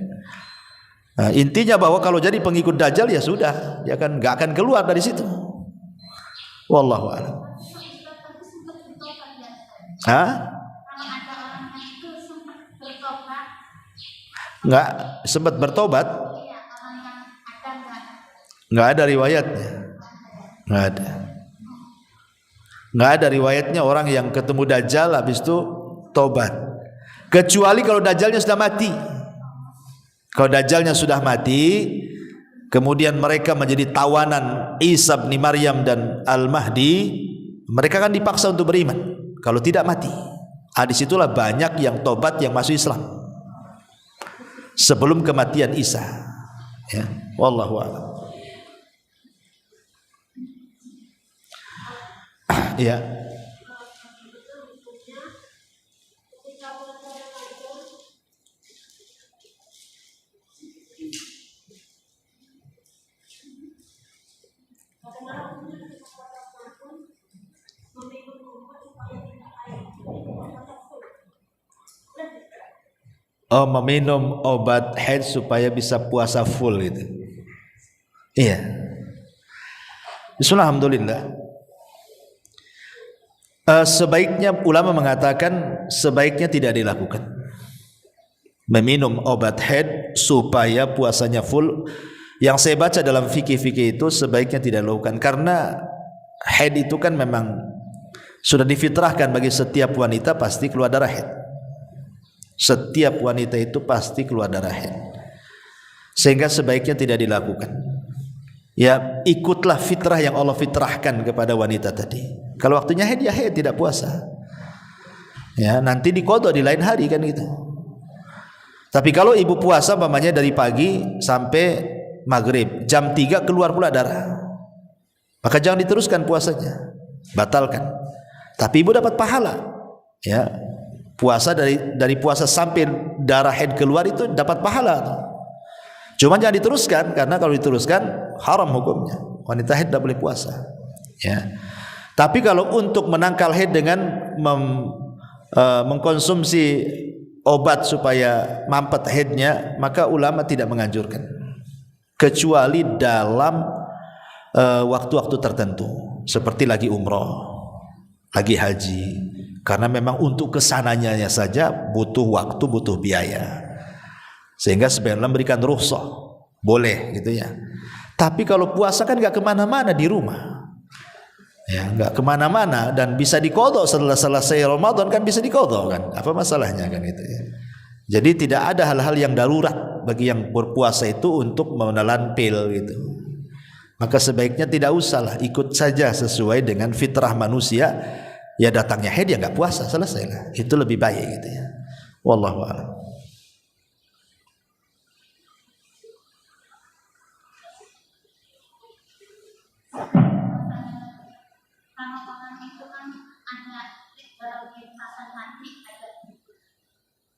Nah, intinya bahwa kalau jadi pengikut Dajjal ya sudah, dia kan gak akan keluar dari situ. Wallahu a'lam. Nggak sempat bertobat? Nggak ada riwayatnya. Nggak ada riwayatnya orang yang ketemu Dajjal habis itu tobat. Kecuali kalau Dajjalnya sudah mati. Kalau Dajjalnya sudah mati, kemudian mereka menjadi tawanan Isa bin Maryam dan Al-Mahdi, mereka kan dipaksa untuk beriman. Kalau tidak mati, disitulah banyak yang tobat, yang masuk Islam sebelum kematian Isa. Ya, wallahu a'lam. Ya. Oh, meminum obat haid supaya bisa puasa full gitu. Iya. Bismillah, alhamdulillah. Sebaiknya ulama mengatakan sebaiknya tidak dilakukan. Meminum obat haid supaya puasanya full. Yang saya baca dalam fikih-fikih itu sebaiknya tidak dilakukan, karena haid itu kan memang sudah difitrahkan bagi setiap wanita pasti keluar darah haid. Setiap wanita itu pasti keluar darah haid, sehingga sebaiknya tidak dilakukan. Ya, ikutlah fitrah yang Allah fitrahkan kepada wanita tadi. Kalau waktunya haid ya haid, tidak puasa. Ya, nanti diqadha di lain hari kan gitu. Tapi kalau ibu puasa umpamanya dari pagi sampai maghrib, jam 3 keluar pula darah, maka jangan diteruskan puasanya. batalkan. Tapi ibu dapat pahala. Ya, puasa dari puasa sampai darah haid keluar itu dapat pahala. Cuma jangan diteruskan, karena kalau diteruskan haram hukumnya. Wanita haid tidak boleh puasa. Ya. Tapi kalau untuk menangkal haid dengan mengkonsumsi obat supaya mampet haidnya, maka ulama tidak menganjurkan, kecuali dalam waktu-waktu tertentu, seperti lagi umroh, lagi haji, karena memang untuk kesananya saja butuh waktu, butuh biaya, sehingga sebenarnya memberikan rukhsah, boleh gitu ya. Tapi kalau puasa kan nggak kemana-mana di rumah, ya nggak kemana-mana, dan bisa diqadha setelah selesai Ramadan kan bisa diqadha kan, apa masalahnya kan itu ya. Jadi tidak ada hal-hal yang darurat bagi yang berpuasa itu untuk menelan pil gitu. Maka sebaiknya tidak usahlah, ikut saja sesuai dengan fitrah manusia. Ya datangnya haid ya nggak puasa, selesailah. Itu lebih baik gitu ya. Wallahu a'lam.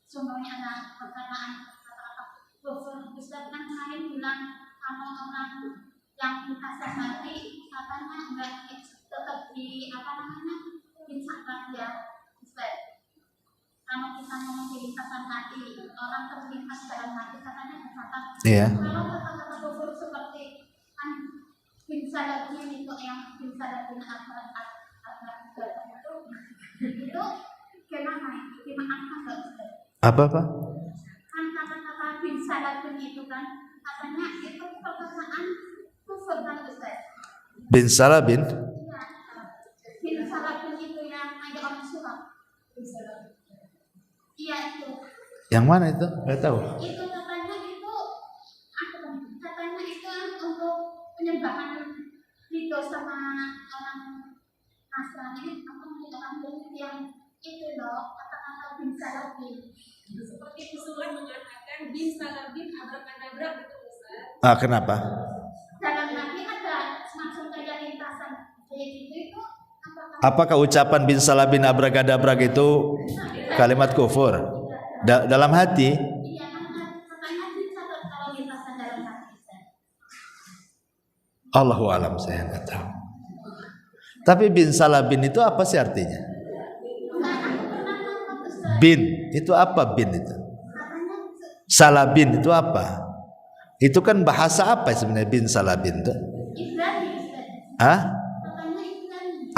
Semuanya ada perkataan kata-kata Ustaz kan kemarin bilang kalau orang yang kasar mati katanya enggak tetap di apa namanya dicatat ya Ustaz. Kalau kita ngomong lintasan mati, orang terlintas dalam mati katanya dicatat. Iya. Kalau kata-kata kufur seperti kan bin salatin itu yang bin salatin itu gimana? Dimaafkan nggak Ustaz? Apa? Kan kata-kata bin salatin itu kan katanya itu perkataan kufur kan Ustaz. Bin Salabin. Iya. Bin salatin itu yang ada orang surat. Iya itu. Yang mana itu? Nggak tahu. Itu katanya itu katanya itu untuk penyembahan itu sama orang Nasrani apa orang Buddha yang itu loh kata-kata bin salatin. Seperti usulan mengatakan bin salabin abrakadabra gitu Ustaz. Ah, kenapa? Dalam hati ada semacam kayak lintasan kayak gitu itu Apakah ucapan bin Salabin abrakadabra itu kalimat kufur? Dalam hati? iya katanya dicatat kalau lintasan dalam hati. Allahu alam, saya nggak tahu. Tapi bin Salabin itu apa sih artinya? Bin itu apa? Bin itu Salabin itu apa? Itu kan bahasa apa sebenarnya bin Salabin itu?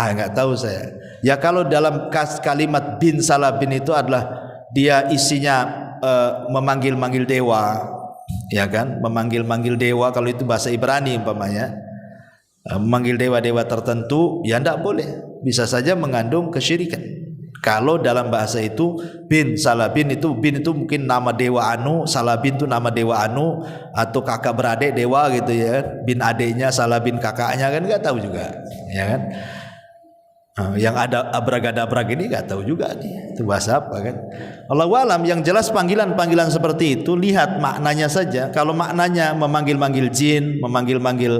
Nggak tahu saya. Ya kalau dalam kalimat bin Salabin itu adalah dia isinya memanggil-manggil dewa, ya kan? Memanggil-manggil dewa, kalau itu bahasa Ibrani umpamanya, memanggil dewa-dewa tertentu, ya tidak boleh. Bisa saja mengandung kesyirikan. Kalau dalam bahasa itu bin Salabin itu, bin itu mungkin nama dewa anu, Salabin itu nama dewa anu, atau kakak beradik dewa gitu ya, bin adiknya, Salabin kakaknya, kan nggak tahu juga, ya kan? Yang ada abragadabrag ini nggak tahu juga nih itu bahasa apa kan. Allahu alam. Yang jelas panggilan-panggilan seperti itu lihat maknanya saja. Kalau maknanya memanggil-manggil jin, memanggil-manggil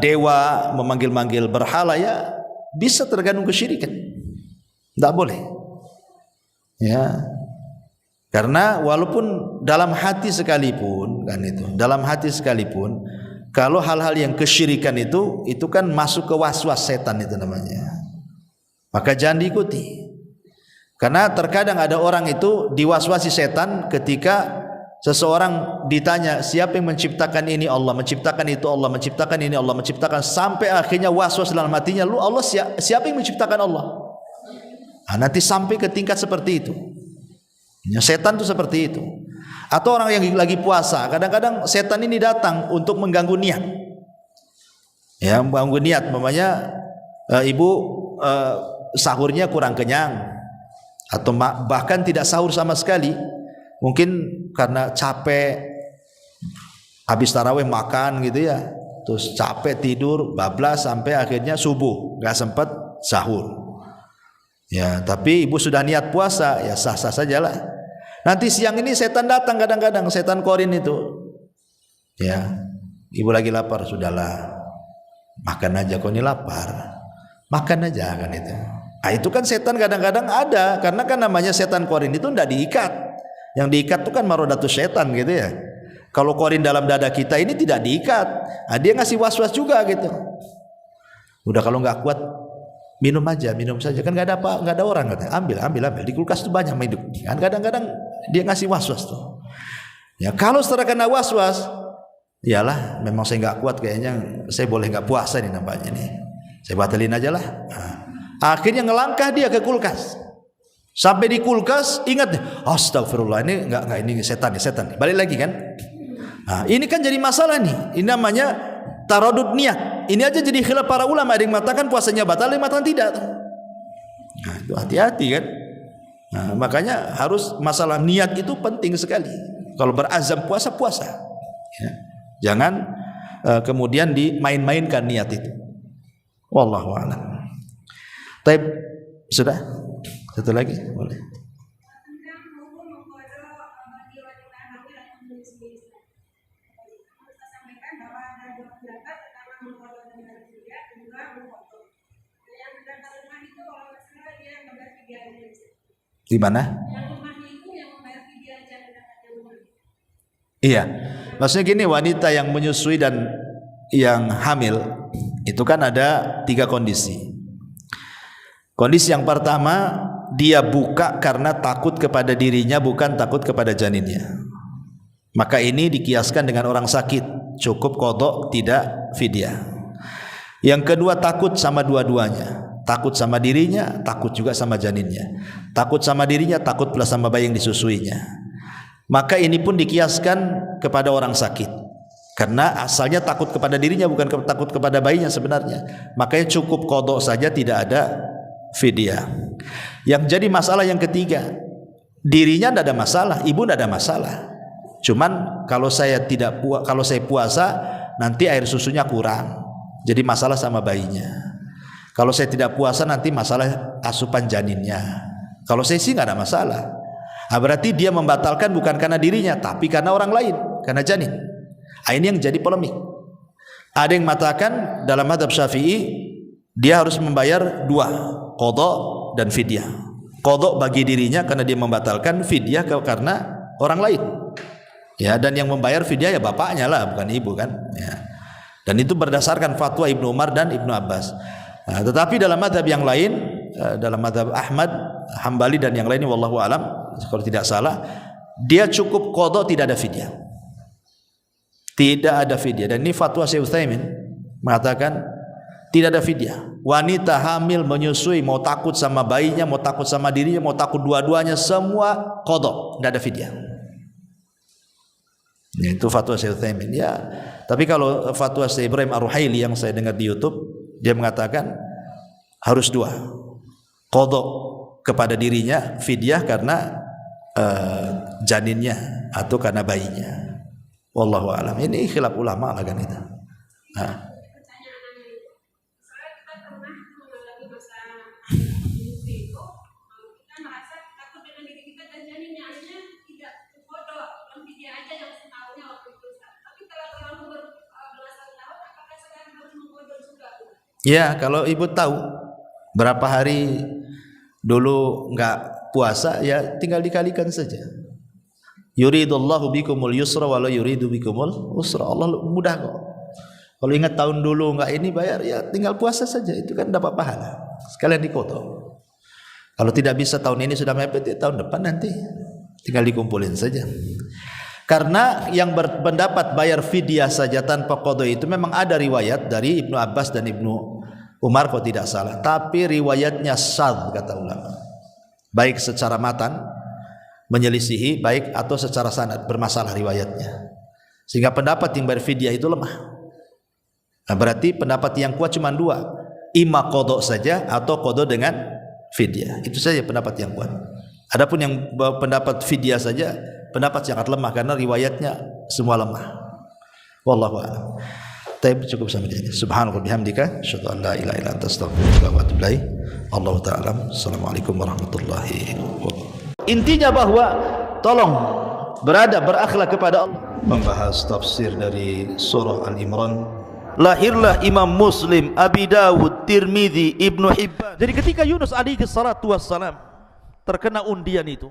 dewa, memanggil-manggil berhala, ya bisa tergandung kesyirikan. Tidak boleh, ya. Karena walaupun dalam hati sekalipun, kan itu, dalam hati sekalipun, kalau hal-hal yang kesyirikan itu kan masuk ke waswas setan itu namanya. Maka jangan diikuti. Karena terkadang ada orang itu diwaswasi setan ketika seseorang ditanya siapa yang menciptakan ini, Allah, menciptakan itu Allah, menciptakan ini Allah, menciptakan, sampai akhirnya waswas dalam hatinya, lu Allah siapa yang menciptakan Allah? Nanti sampai ke tingkat seperti itu. Ya, setan itu seperti itu. Atau orang yang lagi puasa, kadang-kadang setan ini datang untuk mengganggu niat. Ya, mengganggu niat, umpamanya ibu sahurnya kurang kenyang, atau bahkan tidak sahur sama sekali, mungkin karena capek habis tarawih makan gitu ya, terus capek tidur bablas sampai akhirnya subuh nggak sempat sahur. Ya, tapi ibu sudah niat puasa, ya sah-sah sajalah. Nanti siang ini setan datang, kadang-kadang setan korin itu. Ya, ibu lagi lapar, sudahlah makan aja, kau ini lapar. makan aja kan itu. Nah, itu kan setan kadang-kadang ada, karena kan namanya setan korin itu tidak diikat. Yang diikat itu kan marodatus setan gitu ya. Kalau korin dalam dada kita ini tidak diikat, nah, dia ngasih was-was juga gitu. Udah kalau nggak kuat minum aja, minum saja, kan nggak ada apa, nggak ada orang katanya. Ambil di kulkas itu banyak hidup. Kan kadang-kadang dia ngasih was-was tuh. Ya kalau setelah kena was-was, iyalah memang saya nggak kuat kayaknya, saya boleh nggak puasa nih nampaknya nih. Saya batalin aja lah. Nah, akhirnya ngelangkah dia ke kulkas. Sampai di kulkas ingat, astagfirullah, ini enggak ini setan. Balik lagi kan? Nah, ini kan jadi masalah nih. Ini namanya taradud niat. Ini aja jadi khilaf para ulama, ada yang mengatakan puasanya batal, ada yang mengatakan tidak. Nah, itu hati-hati kan? Nah, makanya harus masalah niat itu penting sekali. Kalau berazam puasa. Ya. Jangan kemudian dimain-mainkan niat itu. Wallahu a'lam. Taib, sudah? Satu lagi boleh. Di mana? Iya, maksudnya gini, wanita yang menyusui dan yang hamil itu kan ada 3 kondisi. Kondisi yang pertama, dia buka karena takut kepada dirinya, bukan takut kepada janinnya. Maka ini dikiaskan dengan orang sakit, cukup qadha, tidak fidyah. Yang kedua, takut sama dua-duanya. Takut sama dirinya, takut juga sama janinnya. Takut sama dirinya, takut pula sama bayi yang disusuinya. Maka ini pun dikiaskan kepada orang sakit, karena asalnya takut kepada dirinya, bukan takut kepada bayinya sebenarnya. Makanya cukup qadha saja, tidak ada fidyah. Yang jadi masalah yang ketiga, dirinya tidak ada masalah, ibu tidak ada masalah. Cuman kalau saya puasa nanti air susunya kurang, jadi masalah sama bayinya. Kalau saya tidak puasa nanti masalah asupan janinnya. Kalau saya sih nggak ada masalah. Nah, berarti dia membatalkan bukan karena dirinya, tapi karena orang lain, karena janin. Nah, ini yang jadi polemik. Ada yang mengatakan dalam mazhab Syafi'i dia harus membayar 2, qadha dan fidyah. Qadha bagi dirinya karena dia membatalkan, fidyah karena orang lain. Ya, dan yang membayar fidyah ya bapaknya lah, bukan ibu kan. Ya. Dan itu berdasarkan fatwa Ibnu Umar dan Ibnu Abbas. Nah, tetapi dalam mazhab yang lain, dalam mazhab Ahmad, Hambali dan yang lainnya, wallahu alam, kalau tidak salah, dia cukup qadha, tidak ada fidyah. Tidak ada fidyah. Dan ini fatwa Syekh Utsaimin mengatakan tidak ada fidyah. Wanita hamil menyusui, mau takut sama bayinya, mau takut sama dirinya, mau takut dua-duanya, semua qadha, tidak ada fidyah. Itu fatwa Syekh Utsaimin. Ya, tapi kalau fatwa Syekh Ibrahim Ar-Ruhaili yang saya dengar di YouTube, dia mengatakan harus 2, qadha kepada dirinya, fidyah karena janinnya atau karena bayinya. Wallahu a'lam. Ini khilaf ulama lah kan itu. Nah. Ya, kalau ibu tahu berapa hari dulu enggak puasa, ya tinggal dikalikan saja. Yuridullahu bikumul yusra wa la yuridu bikumul usra. Allah mudah kok. Kalau ingat tahun dulu enggak ini bayar, ya tinggal puasa saja, itu kan dapat pahala. Sekalian dikoto. Kalau tidak bisa tahun ini sudah mepet, ya tahun depan nanti tinggal dikumpulin saja. Karena yang berpendapat bayar fidyah saja tanpa qadha itu memang ada riwayat dari Ibnu Abbas dan Ibnu Umar kalau tidak salah, tapi riwayatnya shadz kata ulama. Baik secara matan menyelisihi, baik atau secara sanad bermasalah riwayatnya. Sehingga pendapat yang bayar fidyah itu lemah. Nah, berarti pendapat yang kuat cuma 2, imma qadha saja atau qadha dengan fidyah. Itu saja pendapat yang kuat. Adapun yang pendapat fidyah saja, pendapat sangat lemah karena riwayatnya semua lemah. Wallahu a'lam. Taib, cukup sampai di sini. Subhanallah bihamdika, asyhadu an la ilaha illa anta, astaghfiruka wa atubu ilaik. Allahu ta'ala. Assalamualaikum warahmatullahi wabarakatuh. Intinya bahwa tolong beradab, berakhlak kepada Allah. Membahas tafsir dari surah Al-Imran lahirlah Imam Muslim, Abi Dawud, Tirmidzi, Ibnu Hibban. Jadi ketika Yunus alaihi salatu wassalam terkena undian itu,